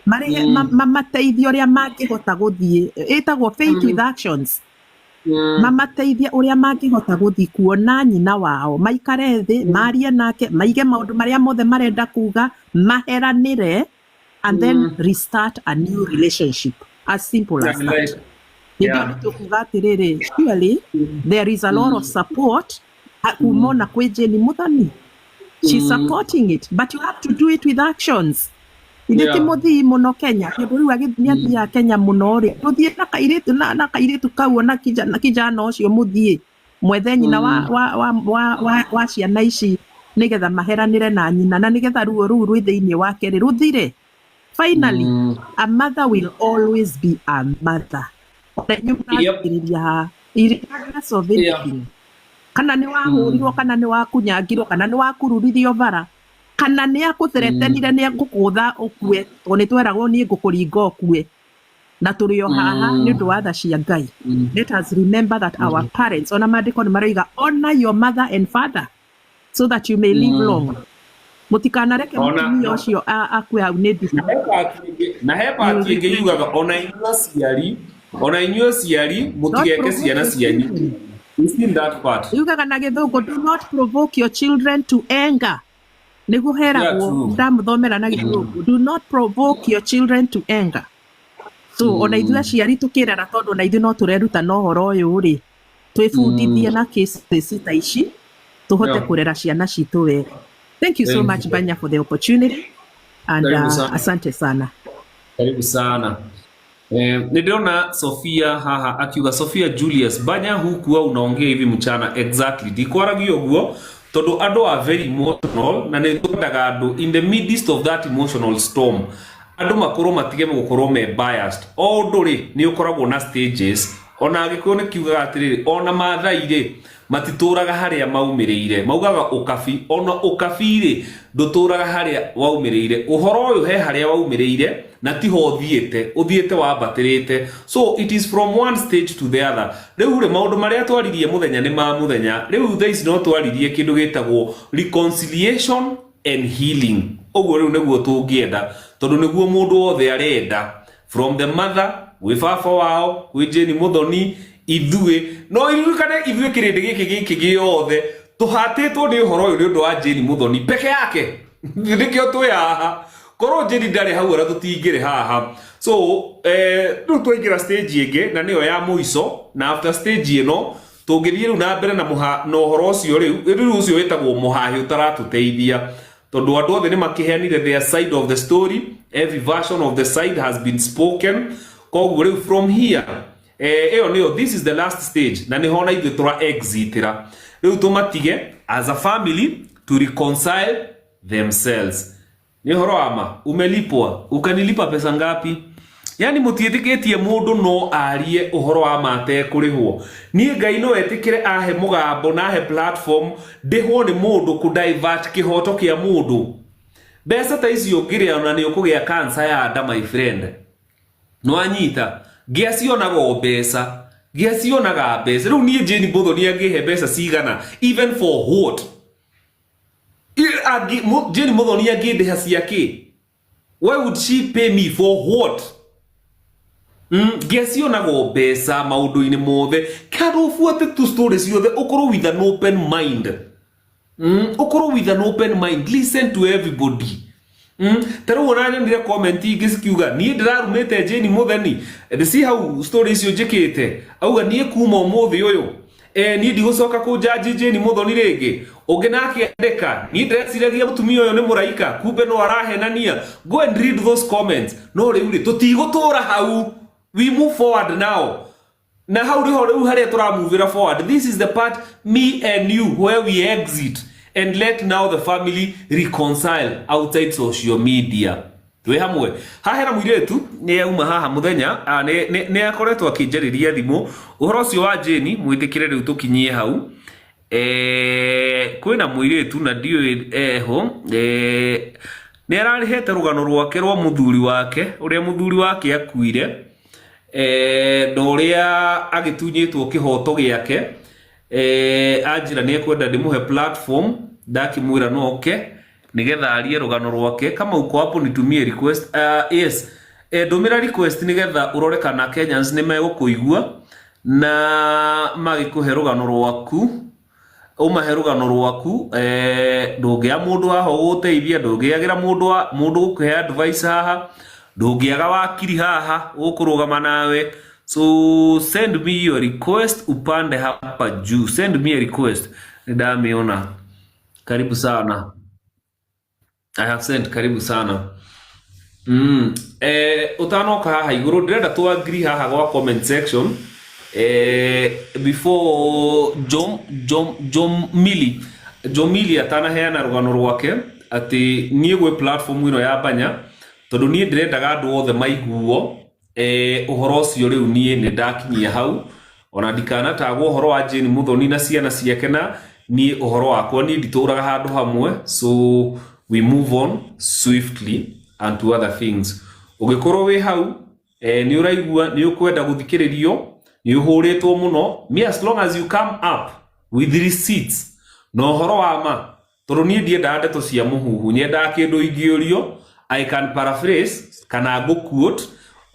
mamateithia uria mangihota guthie, itagwo faith with actions, mamateithia uria mangihota guthie kuona nyina wao, maikare thi marie nake, maige maundu maria mothe marenda kuga, maheranire, and then restart a new relationship, as simple as that. Ndio tukuga atiriri, surely there is a lot of support kumona kwe Jeni Muthoni. She's supporting it, but you have to do it with actions. Ile muthi muno Kenya, kiburi wagithia ya Kenya muno ri, tuthie na kairitu kau na kijana ucio muthie mwethe nyina wa ciana ici nigetha maheranire na nyina na nigetha ruo ruu rwi thiini wake ri ruthire. Finally, a mother will always be a mother. Regardless of anything. kana nĩ wahũrirwo kana nĩ wakunyangirwo kana nĩ wakururithio bara kana nĩ akũtheretenire nĩ ngũkũtha ũkue tondũ nĩ tweragwo niĩ ngũkũringa ũkue na tũrĩ o haha nĩ ũndũ wa tha cia Ngai. Let us remember that our parents, ona maandĩko nĩ maroiga honor your mother and father so that you may live long. Mũtikanareke mũtumia ũcio akue hau nĩ nduka. Na he part ĩngĩ yugaga ona inyuĩ aciari mũtigeke ciana cianyu. You see that part. Yugaga na Gĩthũngũ, do not provoke your children to anger. Nĩguo heragwo ndamũthomera na Gĩthũngũ, do not provoke your children to anger. So ona ithuĩ aciari tũkĩrera tondũ ona ithuĩ no tũreruta na ũhoro ũyũ rĩ, twĩbundithie na cases ta ici tũhote kũrera ciana citũ wega. Thank you so much Banya for the opportunity and asante sana. Karibu sana. Niliona Sofia haha akiuga Sofia Julius Banya huku unaongea hivi mchana exactly dikwaragio guo todo ado are very emotional na nĩtwendaga andũ in the midst of that emotional storm andũ makorwo matige gukorwo me biased o ndũrĩ nĩ ukoragwo na stages ona agĩkorwo nĩ kiugaga atĩrĩrĩ ona mathai-rĩ matitũraga harĩa maumĩrĩire maugaga ũkabi ona ũkabi-rĩ ndũtũraga harĩa waumĩrĩire ũhoro ũyũ he harĩa waumĩrĩire na tiho ũthiĩte wambatĩrĩte so it is from one stage to the other rĩu-rĩ maũndũ marĩa twaririe mũthenya nĩ ma mũthenya rĩu thaa ici no twaririe kĩndũ gĩtagwo reconciliation and healing ũguo rĩu nĩguo tũngĩenda tondũ nĩguo mũndũ wothe arenda from the mother gwĩ baba wao gwĩ Jane Muthoni ithuĩ no iririkane ithuĩ kĩrĩndĩ gĩkĩ gĩothe tũhatĩtwo nĩ ũhoro ũyũ nĩ ũndũ wa Jane Muthoni peke yake nĩkĩo twĩ haha korwo Jane ndarĩ hau ara tũtingĩrĩ haha so rĩu twaingĩra stage ĩngĩ na nĩyo ya mũico na after stage ĩno tũngĩthiĩ rĩu na mbere na ũhoro ũcio rĩu ũcio wĩtagwo mũhahe ũtaratũteithia tondũ andũ othe nĩ makĩheanire their side of the story every version of the side has been spoken koguo rĩu from here ĩyo nĩyo this is the last stage na nĩho na ithuĩ tũra exitĩra rĩu tũmatige as a family to reconcile themselves nĩ horo ama umelipwa ukanilipa pesa ngapi yani mũtiĩtĩkĩtie mũndũ no arie ũhoro wa mate kũrĩhwo niĩ Ngai no etĩkĩre ahe mũgambo na ahe platform ndĩhwo nĩ mũndũ ku divert kĩhoto kĩa mũndũ mbeca ta icio ngĩrĩa ona nĩ ũkũgĩa cancer ya nda my friend no anyita ngĩacionaga mbeca rĩu niĩ Jane Muthoni angĩhe mbeca cigana even for what Jane Muthoni angĩndĩha ciake why would she pay me for what ngĩacionaga mbeca maũndũ-inĩ mothe kana ũbuate tu stories ciothe ũkorwo with an open mind listen to everybody Tero wana nyonire comment ingĩ cikiuga niĩ ndĩrarumĩte Jane Muthoni see how stories icio njĩkĩte auga niĩ kuma ũmũthĩ ũyũ niĩ ndigũcoka kũjaji Jane Muthoni rĩngĩ ũngĩ nake andĩka niĩ ndĩreciragia mũtumia ũyũ nĩ mũraika kumbe no arahenania go and read those comments no rĩu tũtigũtũra hau we move forward now na hau rĩu harĩa tũramuvĩra forward this is the part me and you where we exit and let now the family reconcile outside social media. Twe hamwe. Hahera mũirĩtu nĩ auma haha mũthenya nĩ akoretwo akĩnjarĩria thimũ ũhoro ũcio wa Jane mwĩtĩkĩre rĩu tũkinyie hau. Kwĩna mũirĩtu na ndiũĩ eho nĩ ararĩhete rũgano rwake rwa mũthuri wake ũrĩa mũthuri wake akuire na ũrĩa agĩtunyĩtwo kĩhoto gĩake anjira nĩ ekwenda ndĩmũhe platform ndakĩmwĩra noke nigetha arie rũgano rwake kama uko hapo nitumie request yes ndũmĩra request nigetha ũrore kana Kenyans nĩ megũkũigua na magĩkũhe rũgano rwaku umahe rũgano rwaku ndũngĩa mũndũ haha ũgũteithia ndũngĩagĩra mũndũ gũkũhe advice haha ndũngĩaga wakiri haha ũkũrũgama nawe so send me your request upande hapa juu send me a request nidamiona karibu sana I have sent karibu sana utanoka haha iguru ndĩrenda tu agree haha gwa comment section before Jomili atanaheana rũgano rwake ati niĩ gwĩ platform ĩno ya Banya tondũ niĩ ndĩrendaga andũ othe maiguo ũhoro ũcio rĩu niĩ nĩ ndakinyia hau ona ndikanatagwo horo wa Jane Muthoni na ciana ciake na ni uhoro wakwa ni ndituraga handu hamwe, so we move on swiftly and to other things. Ugikorwo wi hau ni uraigua ni ukwenda guthikiririo ni uhuritwo muno, me as long as you come up with receipts no horo wa ma tondu ni ndienda ndeto cia muhuhu, nyenda kindu ingiurio I can paraphrase kana go quote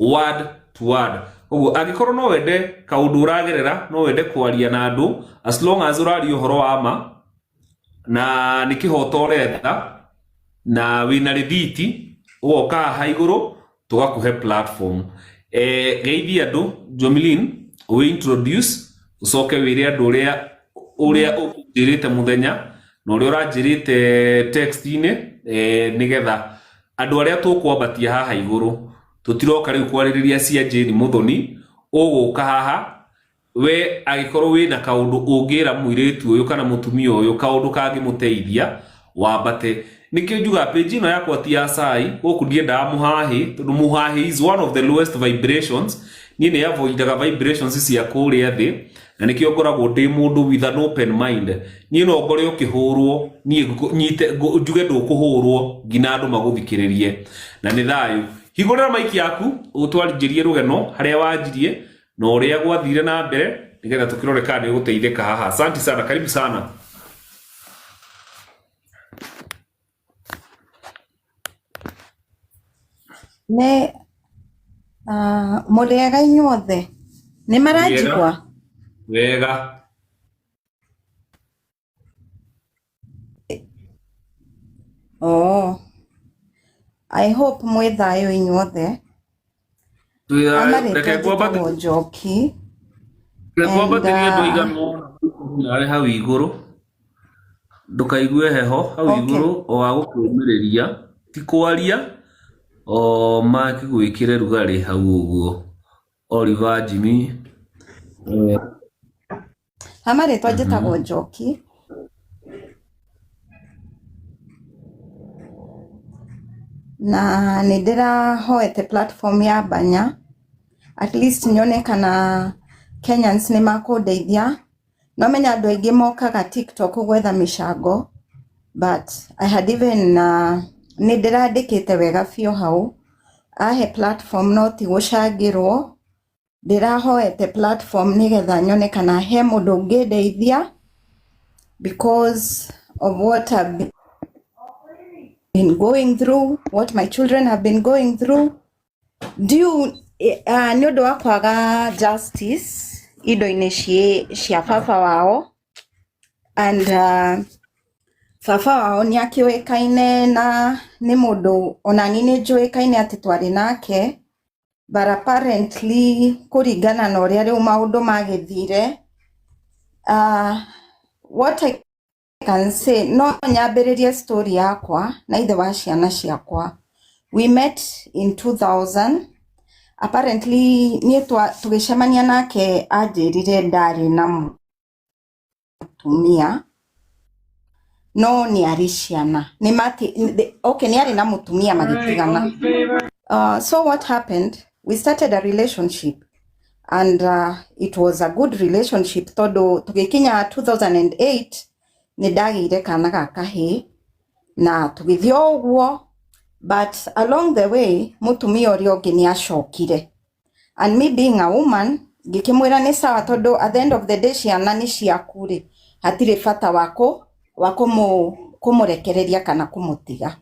word to word. Oguo agikorwo no wende kaundu uragerera, no wende kwaria na andu, as long as urario horo wa ma na ni kihoto retha na wina rithiti ugoka ha iguru tugakuhe platform. Geithia andu Jomilin we introduce ucoke wire andu uria ukujirite muthenya na uria urajirite text-ini nigetha andu aria tukwambatia haha iguru tutiroka riu kwaririria cia Jane Muthoni, uguka haha we agikorwo wina kaundu ungira muiritu uyu kana mutumia uyu kaundu kangimuteithia wambate. Nikio njuga page ino yakwa ti ya sai guku ndienda muhahi tondu muhahi is one of the lowest vibrations, ni ne avoidaga vibrations cia kuria thi, na nikio ngoragwo ndi mundu with an open mind. Ni no ngore ukihurwo ni nyite njuge ndukuhurwo ngina andu maguthikiririe na ni thayu. Higurira maiki yaku utwarinjirie rugeno haria wanjirie no uria gwathire na mbere nigetha tukirore kana ni guteithika haha. Asante sana, karibu sana. Ne muriega inyuothe ni maranjigwa wega I hope mwe thayo inyuothe. Reke Njoki ngwambatirie andu igana ari hau iguru ndukaigue heho hau iguru o wa gukumiriria ti kwaria o makigwikire rugari hau uguo. Oliver Jimmy amaretwa njitagwo Njoki na nindira hoete platform ya banya at least nyone kana Kenyans ni makundeithia. No menya andu aingi mokaga TikTok gwetha mishango, but I had even nindirandikite wega fio hau ahe platform no ti gucangirwo. Ndirahoete platform nigetha nyone kana he mundu ungindeithia because of what I've been going through, what my children have been going through due ni undu wa kwaga justice indo-ini cia baba wao, and baba wao ni akiwekaine na ni mundu onani ni njuikaine ati twari nake, but apparently kuringana na uria riu maundu magithire what I can say no nyambiririe story yakwa na ithe wa ciana ciakwa. We met in 2000. Apparently ni tugicemania nake anjirire ndari na mutumia no ni ari ciana ni mati okay ni ari na mutumia magitigana. So what happened, we started a relationship and it was a good relationship todo tugikinya 2008 ni ndagire kana gakahi na tugithio uguo, but along the way mutumia uria ungi ni acokire, and me being a woman ngikimwira ni sawa todo at the end of the day ciana ni ciakuri hatire fata wako kumurekereria kana kumutiga.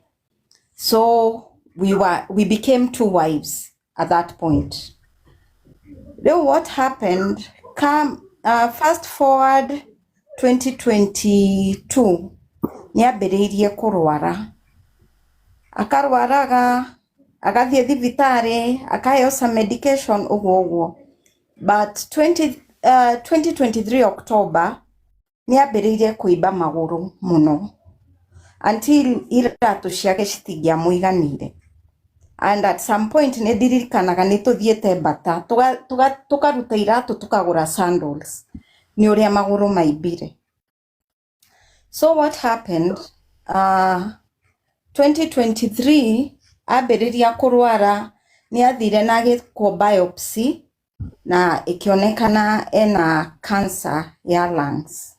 So we became two wives at that point. Then what happened, fast forward 2022 ni ambiriirie kurwara, akarwaraga agathie thibitari akaheo some medication uguo, but 2023 October ni ambiriirie kuimba maguru muno until iratu ciake citingiamuiganire, and at some point ni ndirikanaga ni tuthiete bata tukaruta iratu tukagura sandals ni uria maguru maimbire. So what happened, 2023 ambiriria kurwara ni athire na giko biopsy na ikionekana ena cancer ya lungs.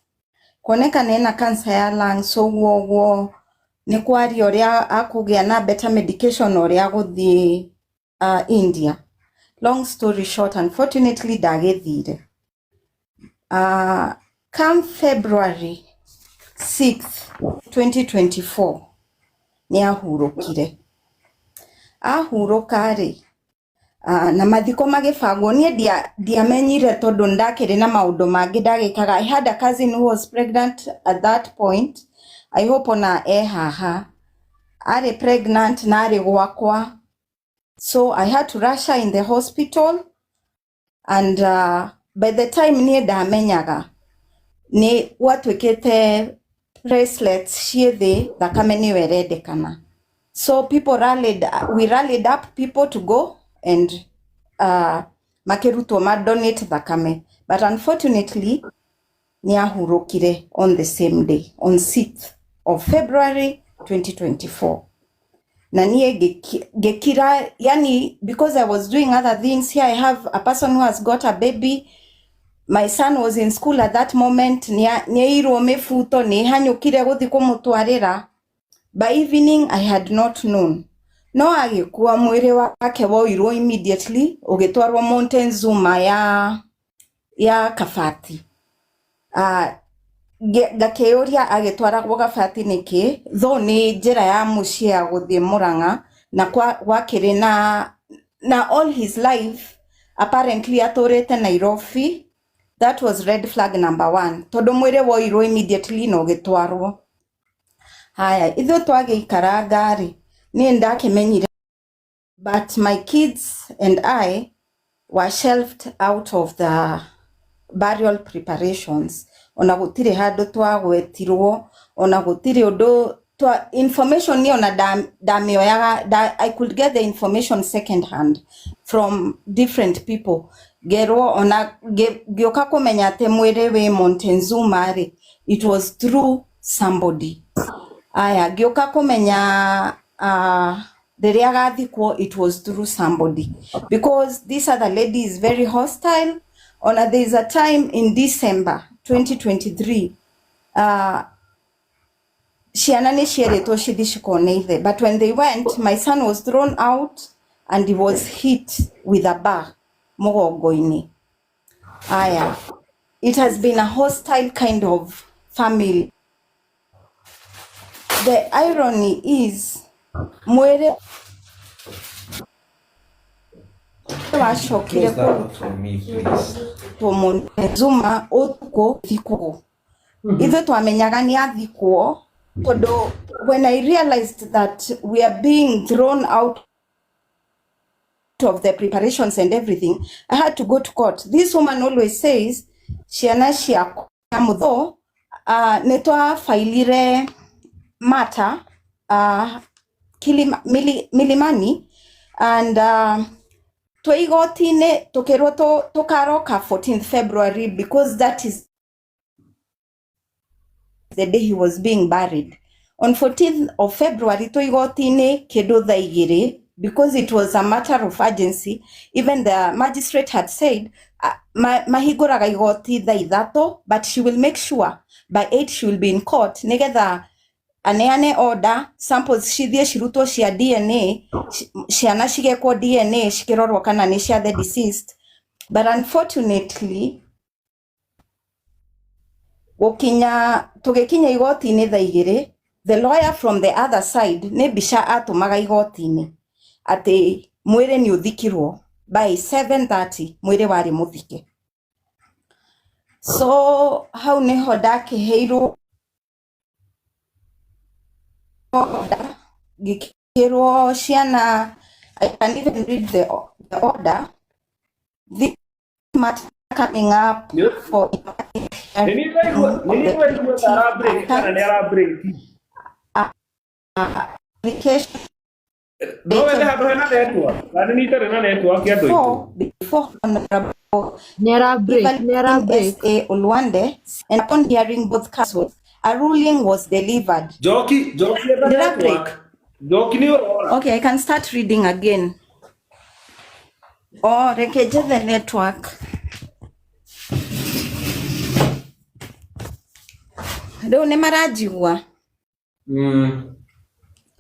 Kuonekana ena cancer ya lungs, uguo ni kwari oria akugia na better medication oria guthi India. Long story short, unfortunately ndagithire. Come February 6th, 2024 ni ahurukire. Ahuruka ri na mathiko magibagwo nie ndiamenyire tondu ndakiri na maundu mangi ndagikaga. I had a cousin who was pregnant at that point. I hope ona haha ari pregnant na ari gwakwa, so I had to rush her in the hospital, and by the time nie ndamenyaga ni watwikite bracelets ciithi thakame ni werendekana. So we rallied up people to go and makirutwo donate thakame, but unfortunately ni ahurukire on the same day, on 6th of February 2024. Na niye gekira, yani because I was doing other things here. I have a person who has got a baby. My son was in school at that moment. Nye iro mefuto ni hanyukire guthi kumutwarira. By evening I had not known. No agikuwa mwiri wake woirwo immediately ugitwarwo Mountain Zuma ya Kafati. Gakeoria agitwaragwo Kafati niki tho ni njira ya mucie ya guthie Murang'a na gwakiri na all his life apparently aturite Nairobi. That was red flag number 1 tondu mwiri woirwo immediately no gitwarwo. Haya, itho twageikara ngari ni ndakimenyire, but my kids and I were shelved out of the burial preparations. Ona gutire handu twagwetirwo, ona gutire undu information ni ona damioyaga. I could get the information second hand from different people. Gerwo ona gioka kumenya ate mwire we Mountain Zuma ri, it was through somebody. Aya gioka kumenya the agathikwo, it was through somebody, because this other lady is very hostile. Ona there is a time in December 2023 Ciana ni cieritwo cithi cikoneithe, but when they went, my son was thrown out and he was hit with a bar mugongo-ini. Aya, it has been a hostile kind of family. The irony is mwere washokire ko Zuma otuko thikwo. Ithe twamenyaga ni athikwo tondu when I realized that we are being thrown out of the preparations and everything, I had to go to court. This woman always says Ciana Ciiake mutho netwa failire matter Milimani, and twaigotine tukirwo tukaroka 14th February because that is the day he was being buried. On 14th of February twaigotine kindu thaa igiri, because it was a matter of urgency. Even the magistrate had said mahiguraga igoti thaa ithatu, but she will make sure by 8 she will be in court nigetha aneane order samples cithie cirutwo cia DNA, ciana cigekwo DNA cikirorwo kana ni cia the deceased. But unfortunately tugikinya igoti-ini thaa igiri, the lawyer from the other side ni bica atumaga igoti-ini ati mwire ni uthikirwo. By 7:30 mwire wari muthike. So hau niho ndakiheirwo order, gikirwo ciana. I can even read the order. This matter coming up for application before Honorable SA Olwande, and upon hearing both counsels, a ruling was delivered. Joki Okay, I can start reading again. Oh, reke the network. Rĩu nĩ maranjigua.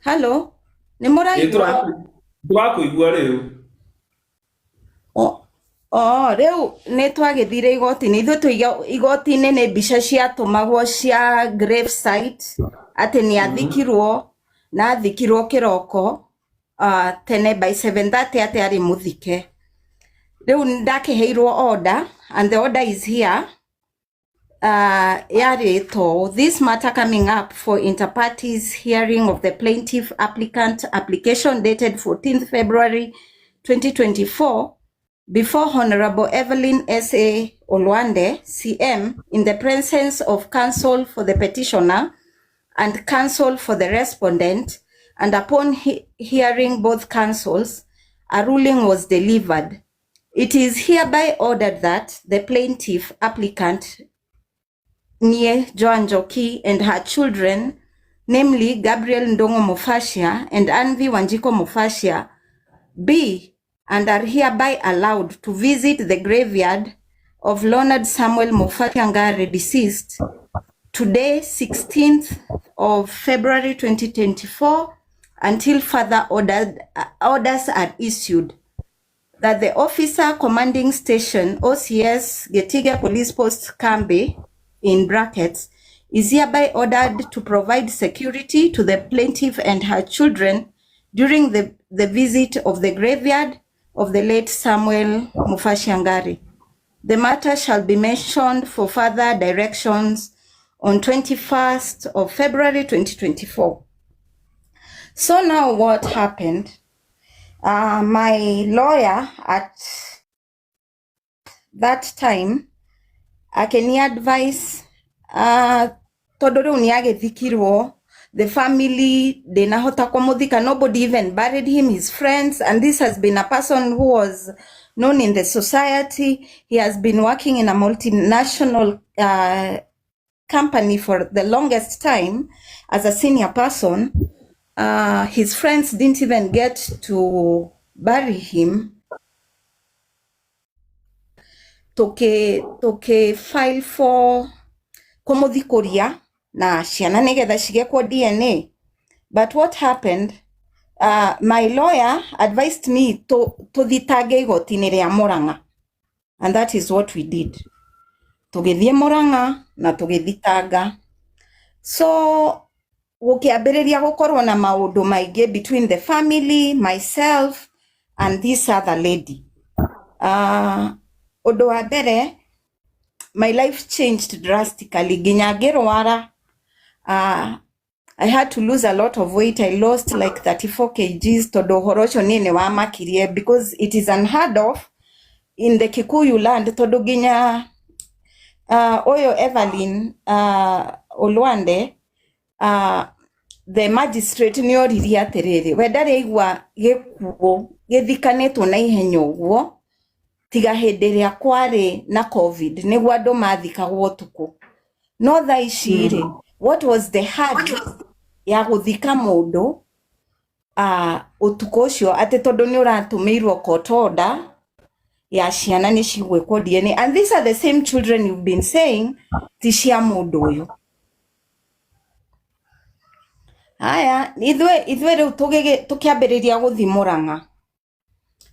Hello, nĩ mũraigua? Tũrakũigua rĩu. Rĩu nĩ twagĩthire igoti-inĩ, ithuĩ igoti-inĩ nĩ mbica ciatũmagwo cia grave site atĩ nĩ athikirwo na athikirwo kĩroko tene by 7:30 atĩ arĩ mũthike. Rĩu ndakĩheirwo order and the order is here. Yarĩtwo, this matter coming up for inter-parties hearing of the plaintiff applicant application dated 14th February 2024 before Honorable Evelyn S.A. Olwande, CM, in the presence of counsel for the petitioner and counsel for the respondent, and upon hearing both counsels, a ruling was delivered. It is hereby ordered that the plaintiff applicant Nie Joan Njoki and her children, namely Gabriel Ndongo Mofashia and Anvi Wanjiko Mofashia, be and are hereby allowed to visit the graveyard of Leonard Samuel Mofashia deceased today, 16th of February 2024, until further orders are issued. That the officer commanding station OCS Getiga Police Post Kambe, in brackets, is hereby ordered to provide security to the plaintiff and her children during the visit of the graveyard of the late Samuel Mufashia. The matter shall be mentioned for further directions on 21st of February 2024. So now what happened? My lawyer at that time akeni advice tondu riu ni agithikirwo, the family dinahota kumuthika, nobody even buried him, his friends, and this has been a person who was known in the society. He has been working in a multinational company for the longest time as a senior person. His friends didn't even get to bury him. Toke file for kumuthikuria na ciana nigetha cigekwo DNA. But what happened, my lawyer advised me to thitange igoti-inĩ rĩa Murang'a, and that is what we did. Tugithie Murang'a na tugithitanga. So gukiambĩrĩria gukorwo na maũndũ maingĩ between the family, myself, and this other lady. Ũndũ wa mbere, my life changed drastically. Nginya ngĩrwara, I had to lose a lot of weight. I lost like 34 kgs tondu ũhoro ũcio niĩ nĩ wamakirie, because it is unheard of in the Kikuyu land tondu nginya Oyo Evelyn Olwande, the magistrate nĩ oririe atĩrĩrĩ, we ndarĩ aigua gĩkuũ gĩthikanĩtwo na ihenya ũguo tiga hĩndĩ ĩrĩa kwarĩ na COVID nĩguo andũ mathikagwo ũtukũ. No thaa ici rĩ, what was the hurry ya gũthika mũndũ ũtukũ ũcio atĩ tondũ nĩ ũratũmĩirwo court order ya ciana nĩ cigwĩkwo DNA, and these are the same children you've been saying ti cia mũndũ ũyũ. Haya, ithuĩ rĩu tũkĩambĩrĩria gũthi Murang'a,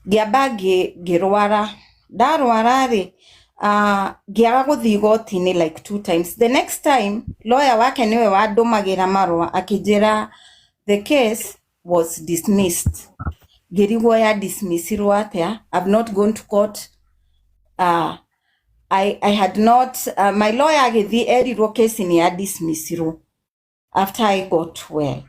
ngĩamba ngĩrwara, ndarwara rĩ, ngĩaga gũthi igoti-inĩ like 2 times. The next time, lawyer wake niwe wandũmagĩra marũa akĩnjĩra the case was dismissed. Ngĩrigwo ya dismissirwo atĩa. I've not gone to court. I had not, my lawyer agĩthi erirwo case nĩ ya dismissirwo after I got well.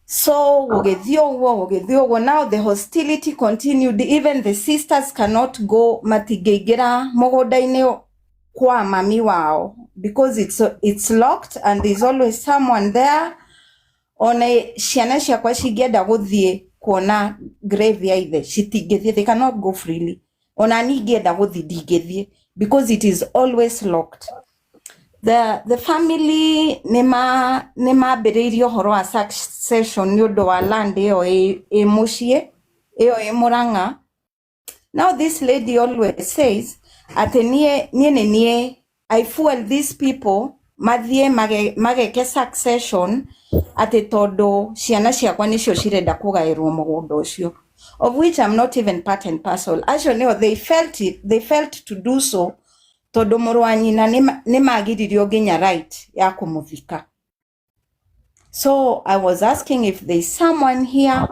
So now the hostility continued. Even the sisters cannot go matigĩingĩra mũgũnda-inĩ kwa mami wao because it's locked and there's always someone there. Ona ciana ciakwa cingĩenda gũthiĩ kuona grave ya ithe citingĩthiĩ, they cannot go freely. Ona niĩ ngĩenda gũthiĩ ndingĩthiĩ because it is always locked. The family nĩmambĩrĩirie ũhoro wa succession nĩ ũndũ wa land ĩyo ĩ mũciĩ ĩyo ĩ Murang'a, Now this lady always says, ate nie, I fuel these people, mathie mageke succession, ate todo ciana ciakwa nicio cirenda kugairwo mugunda ucio. Of which I'm not even part and parcel. Actually, no, they felt to do so, todo mũrũ wa nyina nĩ magiririo nginya right ya kũmũthika. So I was asking if there's someone here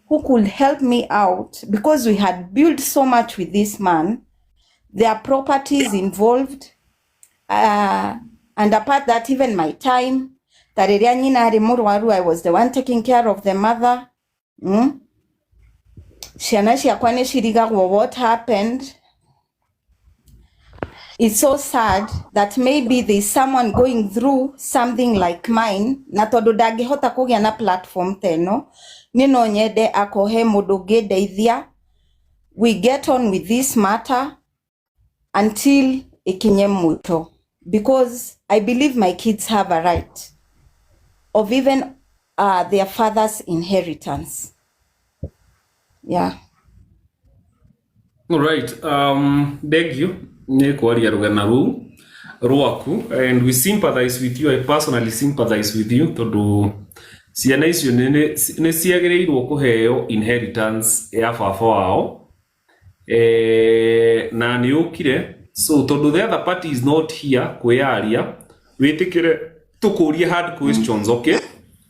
who could help me out, because we had built so much with this man. There are properties involved, and apart that, even my time. Tariria nyina ari mũrwaru, I was the one taking care of the mother. Ciana ciakwa nĩ cirigagwo what happened. It's so sad that maybe there's someone going through something like mine, na tondu ndangĩhota kũgĩa na platform teno, nĩ no nyende akohe mũndũ ũngĩndeithia. We get on with this matter until ikinye mũico, because I believe my kids have a right of even their father's inheritance. Yeah. All right. Thank you. Nĩ kwaria rũgana rũu rwaku, and we sympathize with you. I personally sympathize with you tondu ciana icio nĩ ciagĩrĩirwo kũheo inheritance ya baba wao, na nĩ ũkire. So tondu the other party is not here kwĩyaria, wĩtĩkĩre tũkũrie hard questions, okay?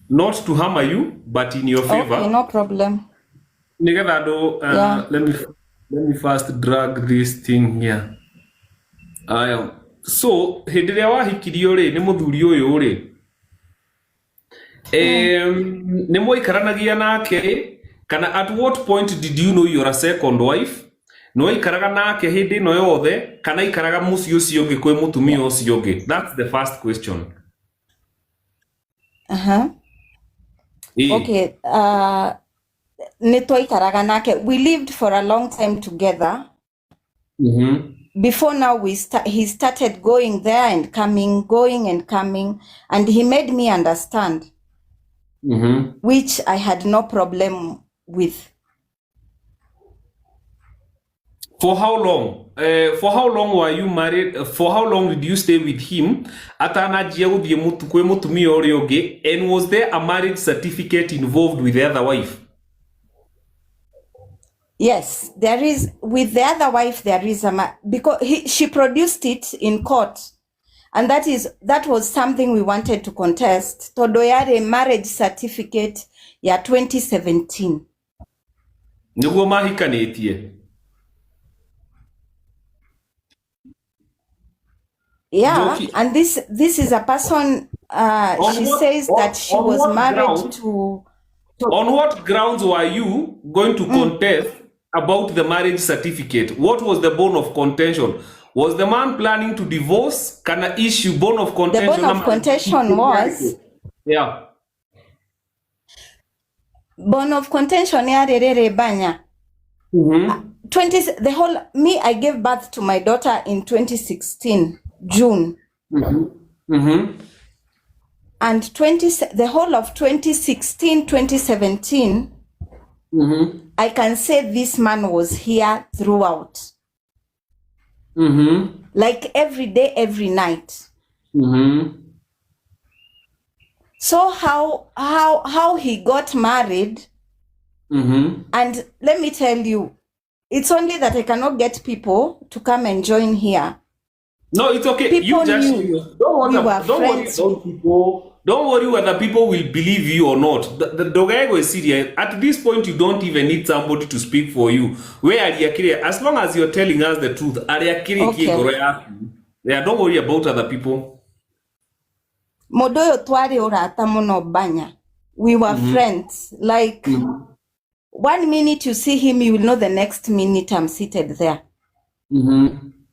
Not to hammer you, but in your favor. Okay, no problem. Nigetha andũ, let me first drag this thing here. So hĩndĩ ĩrĩa wahikirio rĩ, nĩ mũthuri ũyũ rĩ, nĩ mwakaranagia nake, kana at what point did you know you're a second wife? No ikaraga nake hĩndĩ ĩno yothe, kana ikaraga mũciĩ ũcio ũngĩ kwĩ mũtumia ũcio ũngĩ? That's the first question. Okay, nĩ twaikaraga nake. We lived for a long time together. Before now, he started going there and coming, going and coming, and he made me understand, which I had no problem with. For how long? For how long were you married? For how long did you stay with him? Atanajia guthie kwĩ mũtumia ũrĩa ũngĩ, and was there a marriage certificate involved with the other wife? Yes, there is. With the other wife, there is because she produced it in court, and that was something we wanted to contest. Todo yare marriage certificate ya 2017. Niguo mahikanitie. Yeah, Joki. and this is a person. She says that she was married to. On what grounds were you going to contest about the marriage certificate? What was the bone of contention? Was the man planning to divorce? Can I issue bone of contention? The bone of contention was. Yeah. Bone of contention ya rerere banya. 20 I gave birth to my daughter in 2016 June. And the whole of 2016 2017 I can say this man was here throughout. Like every day, every night. So how he got married, and let me tell you, it's only that I cannot get people to come and join here. No, it's okay. People You just knew don't we were worry friends. about people. Don't worry whether people will believe you or not. The Dogego is serious. At this point, you don't even need somebody to speak for you. Where are you? As long as you're telling us the truth, yeah, don't worry about other people. Modoyo twari urata muno banya. We were friends. Like 1 minute you see him, you will know the next minute I'm seated there.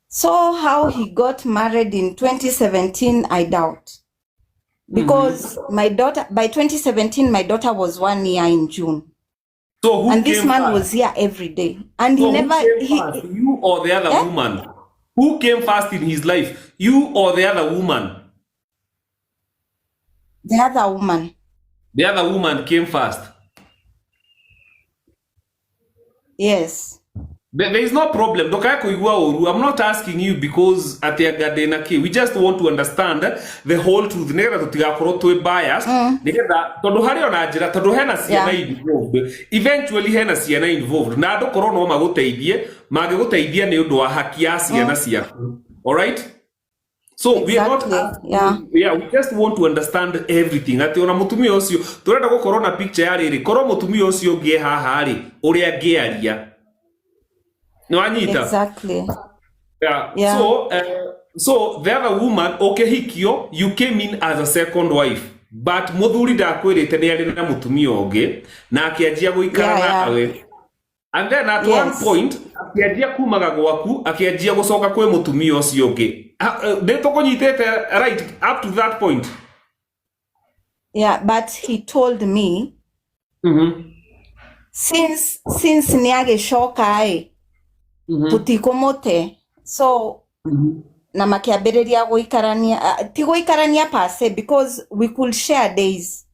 So how he got married in 2017, I doubt. Because my daughter, by 2017, my daughter was 1 year in June. So who and this came man first? was here every day. And So he never, who came first, you or the other woman? Who came first in his life? You or the other woman? the other woman. The other woman came first. Yes. There is no problem. Ndokae kuigua uru. I'm not asking you because atiagade na ki. We just want to understand the whole truth. Nĩgetha tutigakorwo twi bias. Nĩgetha tondu hari ona njira tondu hena ciana involved. Eventually hena ciana involved. Na andu korwo no maguteithie, magiguteithia ni undu wa haki ya ciana ciaku. All right? So we are not we just want to understand everything. Ati ona mutumia ucio turenda gukorwo na picture ya riri. Korwo mutumia ucio ngie haha ri, uria ngiaria. No, Anita. Exactly. Yeah. So the other woman, okay, hikio, you came in as a second wife, but muthuri ndakwirite ni ari na mutumia ungi na akianjia guikara nawe. And then at one point, akianjia kumaga gwaku, akianjia gucoka kwe mutumia ucio ungi. Nditukunyitete right up to that point. Yeah, but he told me since ni agicoka tutikomote so na makiambiriria guikarania ti guikarania pase because we could share days.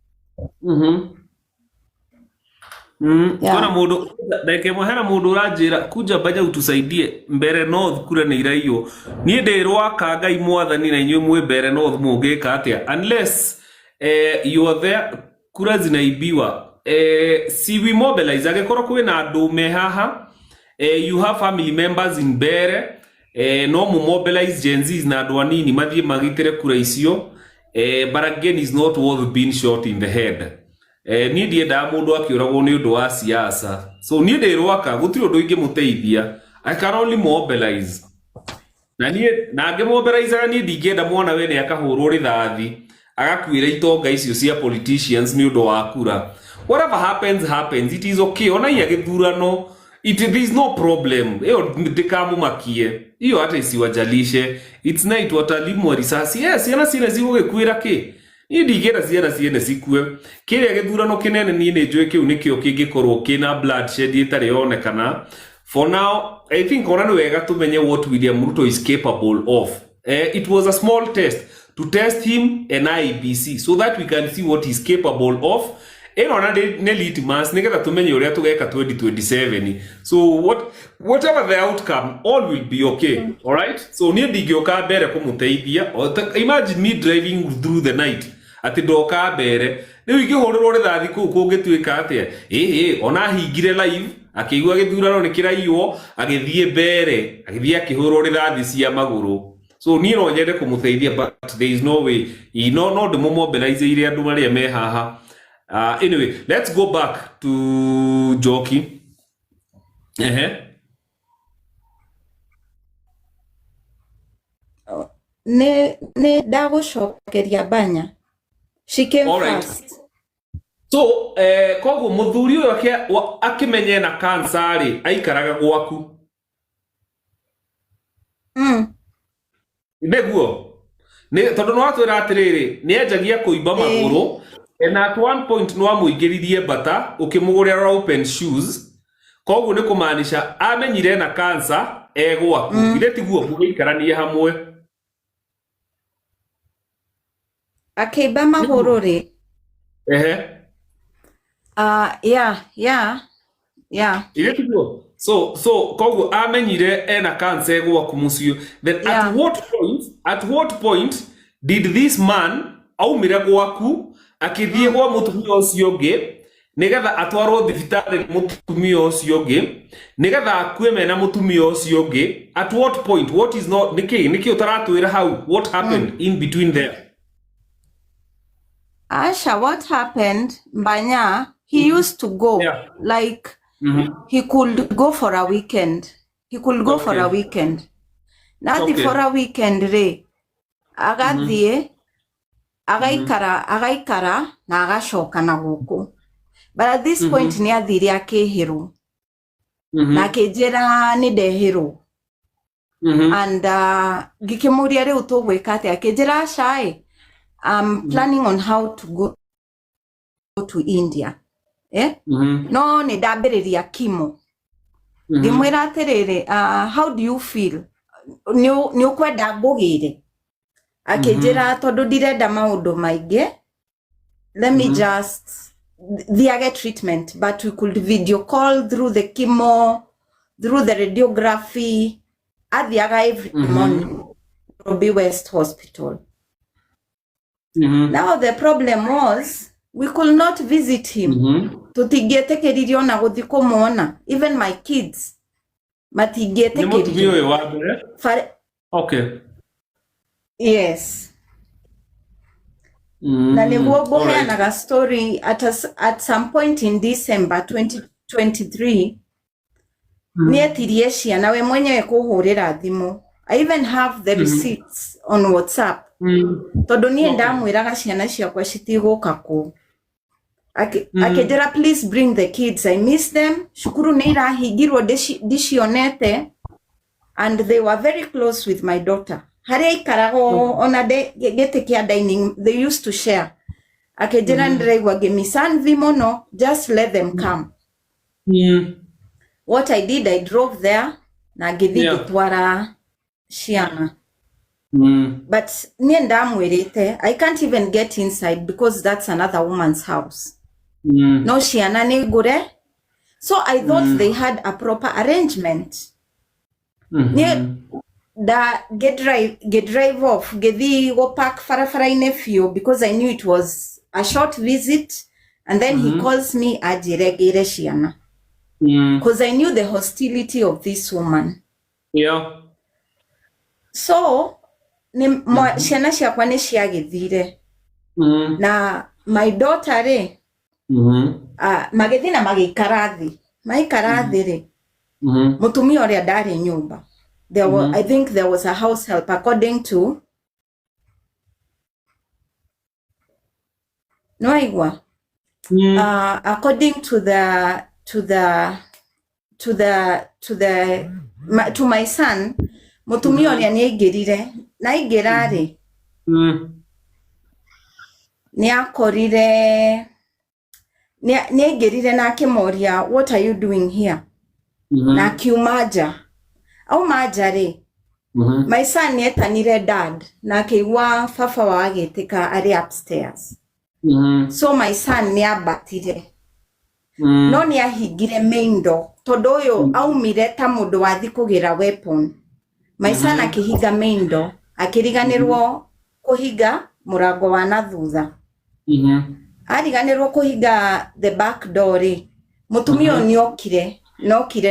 Kuna mundu ndeke mohera mundu uranjira kuja baja utusaidie mbere north kura ni iraio ni ndirwa ka ngai mwathani na inywe mwe mbere north mungika atia unless you are there kura zinaibiwa si we mobilize agekoro kwina andu me haha. You have family members in Bere, no mobilize Gen Zs na andu anini mathie magitire kura icio, but again is not worth being shot in the head. Ni ndienda mundu akiuragwo ni undu wa siasa. So ni ndirwaka gutiri undu ingi muteithia. I can only mobilize. Na nge mobilize ni ndingenda mwana we ni akahurwo rithathi, agakwira itonga icio cia politicians ni undu wa kura. Whatever happens, it is okay. Ona ya githurano there is no problem. Eo ndikamu makie. Iyo hata isiwajalishe. It's night watalimu wa risasi. Yes, yana sine ziwe kwira ki. Ni ndigera ciana cikue. Kiria githurano kinene ni njwe kiu nikio kingikorwo kina bloodshed itari yonekana. For now, I think ona ni wega tumenye what William Ruto is capable of. It was a small test to test him and IEBC so that we can see what he's capable of. Eno na ne litmus nigetha tumenye uria tugeka 2027. So whatever the outcome, all will be okay. All right? So ni ndigioka mbere kumuteithia. Imagine me driving through the night ati ndoka mbere ni ingihururwo rithathi kungituika atia ona hingire live akigua githurano ni kiraiwo agithie mbere agithie akihurwo rithathi cia maguru. So ni no nyende kumuteithia but there is no way no demo mobilize ire andu maria me haha. Anyway, let's go back to Joki. Ne dagucokeria banya. She came first. So, koguo muthuri uyo akimenye na cancer ri aikaraga gwaku. Neguo. Ne tondu no atwira atiriri, ni enjagia kuimba maguru. And at one point no amuigiririe bata ukimugurira open shoes koguo ni kumaanisha amenyire na cancer gwaku ile tiguo mugikaranie hamwe akeiba maguru ri ile tiguo so koguo amenyire na cancer gwaku mucio then at what point did this man aumire gwaku akithie gwa mutumia ucio ungi nigetha atwarwo thibitari mutumia ucio ungi nigetha akue mena mutumia ucio ungi at what point what is not niki utaratwira how what happened in between there Asha what happened Mbanya he used to go like he could go for a weekend Nati for a weekend re agathie agaikara na agacoka na guku but at this point ni athiri akihiru na kijira ni dehiru and gikimuria riu tugwika ati akijira shai planning on how to go to India no ni ndambiriria kimo ngimwira atiriri how do you feel ni ukwenda ngugire akijira tondu ndirenda maundu maingi let me just thiage treatment but we could video call through the chemo through the radiography, athiaga every morning, Nairobi West Hospital. Now the problem was, we could not visit him. Tutigietekeririe ona guthi kumuona. Even my kids. Matigietekeririe. Okay. Yes. Na niguo Kuheanaga story at some point in December 2023. Nietirie Ciana we mwenyewe kuhurira thimu. I even have the receipts on WhatsApp. Tondu nie ndamwiraga ciana ciakwa citiguka ku. Akenjira, please bring the kids, I miss them. Shukuru ni irahingirwo ndicionete, and they were very close with my daughter. Haria ikarago ona gete kia dining, they used to share. Akenjira ndiraigua ngimisanvi muno, just let them come. What I did, I drove there na ngithi gitwara Ciana. But nie ndamwirite, I can't even get inside because that's another woman's house. No Ciana ni ngure. So I thought they had a proper arrangement. Da get drive off, gethi go park farafaraine few because I knew it was a short visit, and then he calls me ajiregere Ciana. Because I knew the hostility of this woman. Yeah. So ciana ciakwa ni ciagithire. Na my daughter magithi na magikara thi. Maikara thi ri. Mutumia uria ndari nyumba. There was, I think there was a house help according to no aigua. According to my son, mutumia uria ni aingirire na aingira ri ni akorire ni aingirire na akimoria, what are you doing here? Na kiumaja au maja ri my son ni etanire dad na akiwa fafa wa agitika ari upstairs. So my son ni abatire no ni ahingire main door tondu uyu aumire ta mundu wathi kugira weapon. My son akihinga main door akiriganirwo kuhinga murango wa na thutha. Ariganirwo kuhinga the back door ri mutumia ni okire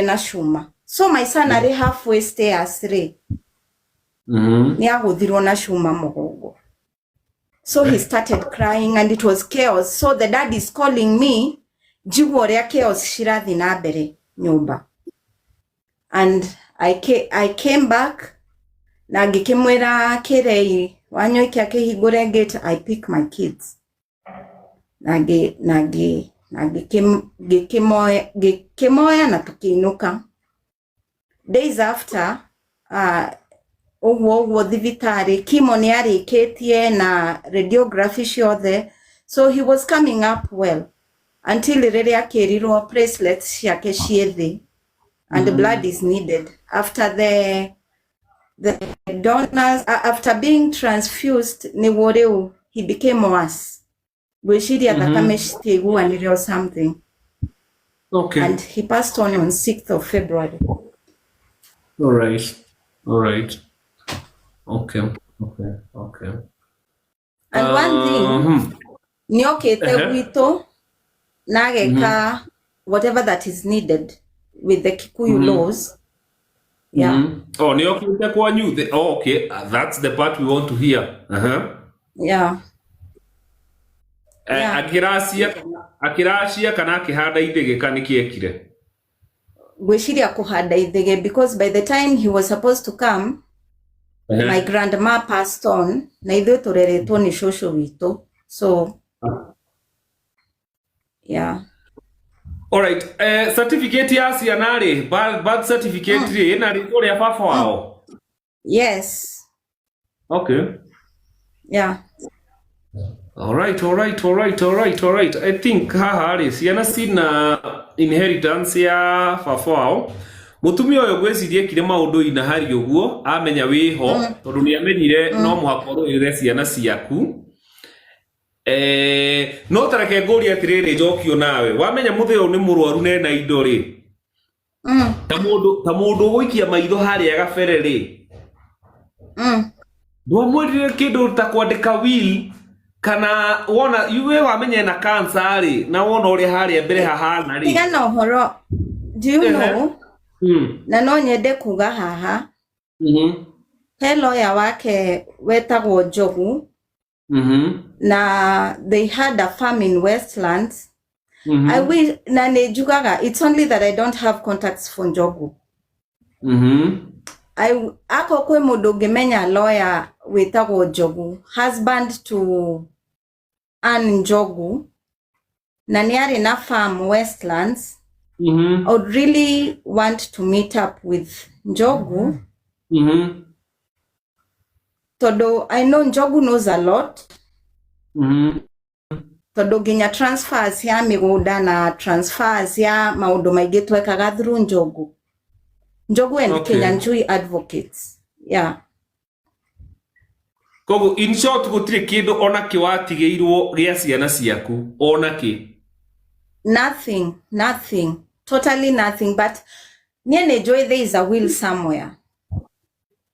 na shuma. So my son ari halfway stairs ri ni aguthirwo na shuma mugongo. So he started crying and it was chaos. So the dad is calling me, jigwo ria chaos shirathi na mbere nyumba. And I came back na ngikimwira kirei wanyoike akihingure gate, I pick my kids. Na ngikimoya na tukiinuka. Days after, Ogwo thivitari kimo ni ariketie na radiography ciothe, so he was coming up well until riri akirirwo bracelets ciake ciithi and blood is needed after the donors after being transfused ni woriu he became worse. Gwiciria thakame citiguanire or something. Okay. And he passed on 6th of February. All right. Okay. And one thing, niokete wito nageka whatever that is needed with the Kikuyu laws. Yeah. Oh, niokete kwanyu. Oh, okay. That's the part we want to hear. Yeah. Akiracia kana akihanda ithege kana kiekire. Gwiciria kuhanda ithege because by the time he was supposed to come, my grandma passed on, na ithuĩ tũreretwo nĩ cũcũ witũ. So, yeah. All right. Certificate ya Ciana rĩ, birth certificate rĩ, ĩna rĩtwa rĩa baba wao? Yes. Okay. Yeah. All right. I think haha rĩ, ciana cina inheritance ya baba wao. Mutumia uyu gwecirie kire maundu ina hari uguo amenya wiho tondu ni amenyire no muhaka uruire ciana ciaku. No tareke nguri atiriri njokio nawe wamenya mutheo ni murwaru ne na indo ri ta mundu guikia maitho haria gabere ri ndwamwirire kindu ta kwandika will kana wona iwe wamenye na cancer ri na wona uri haria mbere hahana ri tigana uhoro do you know na no nyende kuga haha he lawyer wake wetagwo Njogu na they had a farm in Westlands. I wish na nejugaga, it's only that I don't have contacts for Njogu. Ako kwe mundu ngemenya lawyer wetagwo Njogu, husband to Anne Njogu, na niari na farm Westlands. I would really want to meet up with Njogu. Todo I know Njogu knows a lot. Todo ginya transfers ya migunda na transfers ya maundu maingi twekaga through Njogu. Njogu and Kenya Njui advocates. Yeah. Kogo in short gutire kindu ona kiwatigeirwo gia ciana ciaku ona ki. Nothing. Totally nothing, but niene joy there is a will somewhere.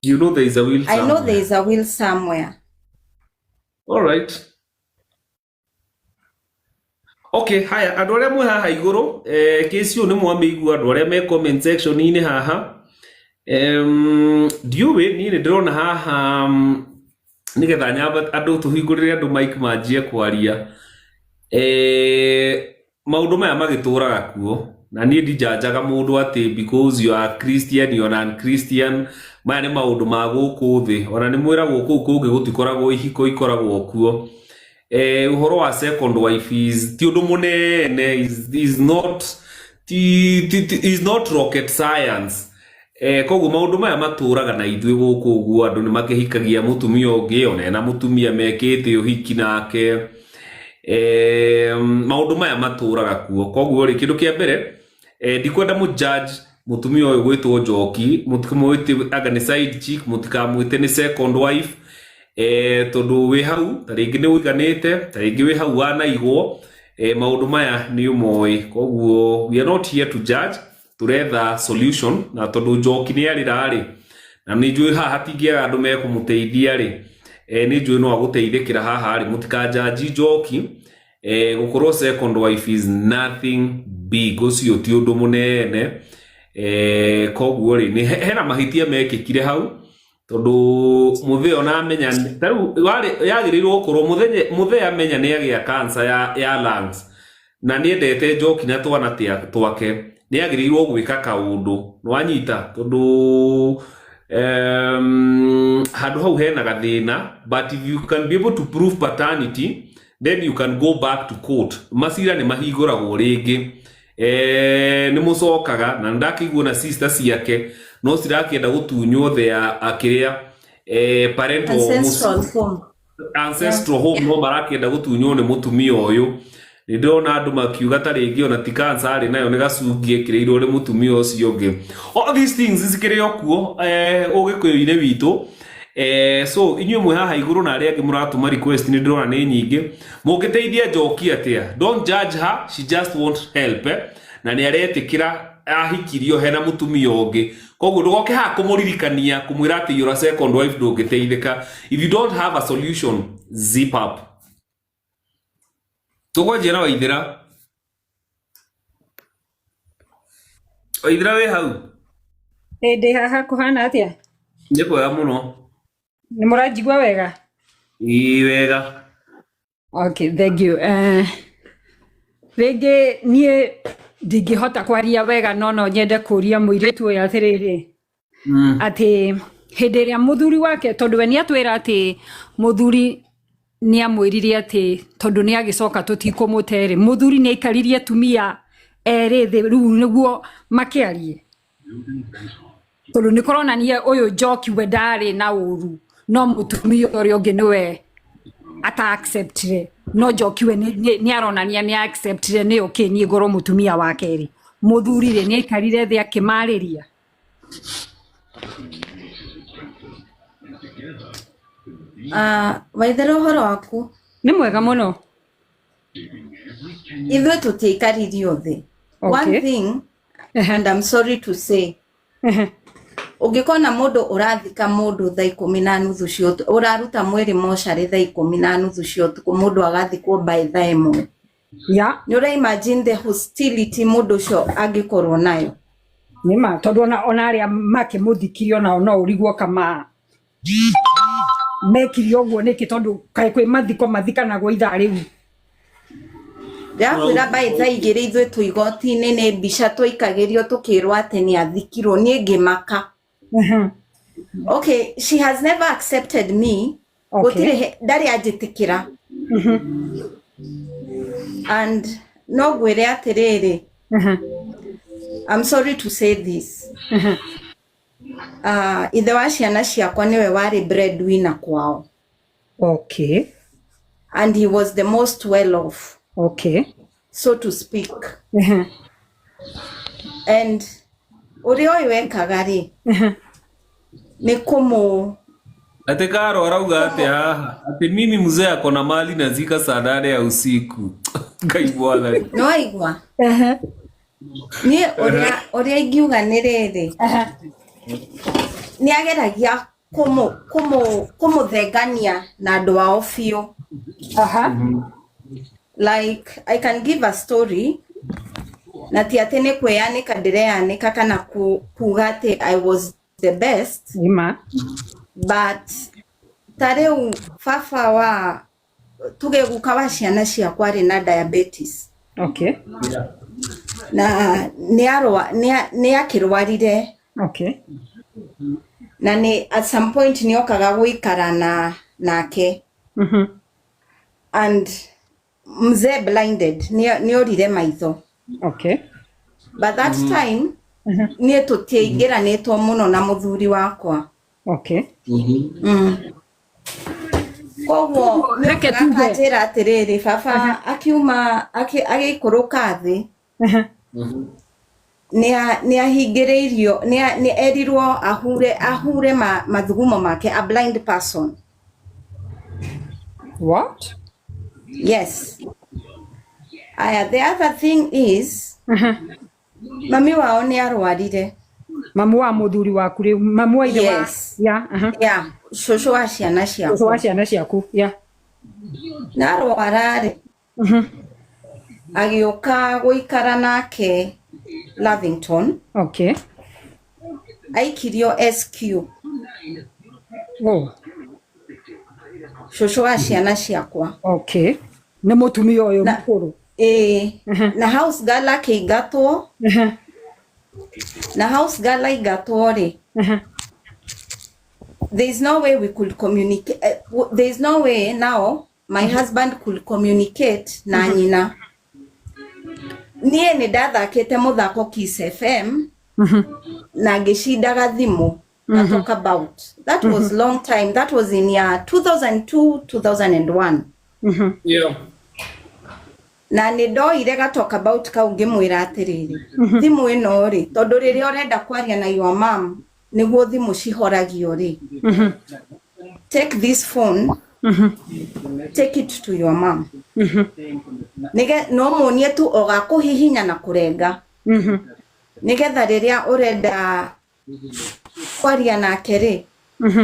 You know there is a will somewhere. I know there is a will somewhere. All right. Okay, haya andu aria mwe haha iguru kesi yu ni mwamigua andu aria me comment section ini haha diuwe ni ndirona haha nigetha nyamba andu tuhingurire andu mic manjie kwaria maundu maya magituraga kuo na ni ndijanjaga mundu ati because you are Christian or non-Christian maya ni maundu ma guku thi ona ni mwira guku kungi gutikoragwo ihiko ikoragwo kuo uhoro wa second wife is ti undu munene is not rocket science koguo maundu maya maturaga na ithwe guku uguo andu ni makihikagia mutumia ungi ona na mutumia mekite uhiki nake maundu maya maturaga kuo koguo ri kindu kia mbere ndikwenda mu judge mutumia uyu gwitwo Njoki mutikamwite aga ni side chick mutikamwite ni second wife tondu wi hau taringi ni wiganite taringi wi hau wanaigwo maundu maya ni umoi koguo we are not here to judge turetha solution na tondu Njoki ni arira ri na ni njui haha hatingiaga andu mekumuteithia ri ni njui no aguteithikira haha ri mutikajaji Njoki gukorwo second wife is nothing big ucio ti undu munene koguo ri ni hena mahitia mekikire hau tondu muthee ona amenya taru yagirirwo gukorwo muthee amenya ni agia cancer ya lungs na ni endete Njoki na twana twake ni agirirwo gwika kaundu nwanyita tondu handu hau hena gathina but if you can be able to prove paternity then you can go back to court masira ni mahiguragwo ringi ni mucokaga na ndakiguo na sister Ciiake no cirakienda gutunywo thea akiria parental ancestral home no marakienda gutunywo ni mutumia uyu ni ndona andu makiuga taringi ona ti cancer ari nayo ni gacungie kireirwo ri mutumia ucio ungi all these things zikirio kuo ugikuyu-ine witu so inyuĩ mwe haha iguru na aria angi muratuma request ni ndona ni nyingi mungiteithia Njoki atia don't judge her she just wants help na ni aretikira ahikirio hena mutumia ungi koguo ndugoke ha kumuririkania kumwira ati your second wife ndungiteithika if you don't have a solution zip up tugwanjia na Waithira we hau ndi haha kuhana atia ni kwega muno ni muranjigua wega wega okay thank you rege nie ndingihota kwaria wega no nyende kuria muiritu uyu atiriri ati hindi ria muthuri wake tondu we ni atwira ati muthuri ni amwiririe ati tondu ni agicoka tutikumutere muthuri ni aikaririe tumia eri thi riu niguo makiarie tondu ni korona nie uyu Njoki we ndari na uru no mutumia uria ungi niwe ata acceptire no Njoki we ni aronania ni acceptire ni ukini ngoro mutumia wake ri muthuri ri ni aikarire thi akimariria Waithira uhoro waku ni mwega muno ithuĩ tũtiaikarire thĩ. One thing and I'm sorry to say ungikona mundu urathika mundu thaa 10:30 cia utuku uraruta mwiri moshari thaa 10:30 cia utuku mundu agathikwo by thaa 1 ni ura imagine the hostility mundu cio angikorwo nayo nima tondu ona aria makimuthikirio nao no urigwo kama mekirio guo niki tondu kai kwi mathiko mathikanagwo ithaa riu ndakwira by thaa 2 ithuĩ tũ igoti-inĩ nĩ mbica twaikagirio tukirwo ati ni athikirwo ni ngimaka okay she has never accepted me ndari anjitikira and no gwire atiriri I'm sorry to say this ithe wa ciana ciakwa niwe wari breadwinner kwao and he was the most well off so to speak and uri oyo wekaga ri ni kumu ate karo arauga ate haha ate mimi mzee akona mali nazika saa 8 ya usiku kaibwala no aigwa ni uri ingiuga ni riri ni ageragia kumuthengania na andu ao biu like I can give a story na ti ati ni kweanika ndireanika kana kuga ati I was the best but tareu fafa wa tugeguka wa ciana ciakwa ri na diabetes na ni akirwarire na ni at some point ni okaga guikara nake and mzee blinded ni orire maitho but that time ni tutiingira netwo muno na muthuri wakwa koguo akajira atiriri baba akiuma agikuruka thi ni ahingiriirio ni erirwo ahure mathugumo make a blind person. What? Yes. The other thing is mami wao ni arwarire. Mamu wa muthuri waku ri mamu wa ithe wa yeah shosho wa ciana ciaku shosho wa ciana ciaku na arwarare agioka guikara nake Lavington aikirio SQ shosho wa ciana ciakwa ne mutumia uyu mukuru na house girl akigatwo na house girl aigatwo ri there is no way we could communicate there is no way now my husband could communicate na nyina nie ni ndathakite muthako Kiss FM na ngishindaga thimu na talk about that was long time that was in year 2002 2001 na ni ndoire ga talk about kau ngimwira atiriri thimu ino ri tondu riri orenda kwaria na your mom niguo thimu cihoragio ri take this phone take it to your mom nige no munie tu ogakuhihinya na kurenga nigetha riria urenda kwaria nake ri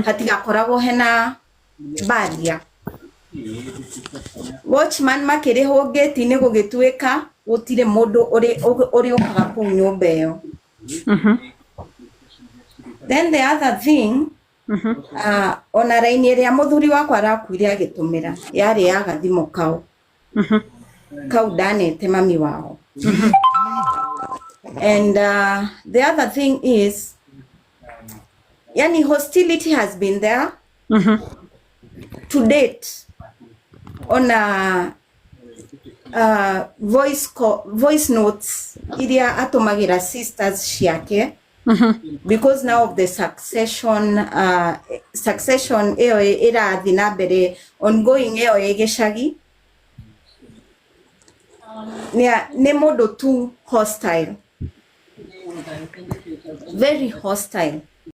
hatigakoragwo hena baria watchman makiriho gate ni gugituika gutire mundu uri ukaga ku nyumba iyo then the other thing ona raini iria muthuri wakwa arakwire agitumira yari ya gathimo kau danete mami wao and the other thing is yani hostility has been there to date on voice notes iria atumagira sisters Ciiake because now of the succession eo irathi na mbere ongoing eo egeshagi ni modo too hostile, very hostile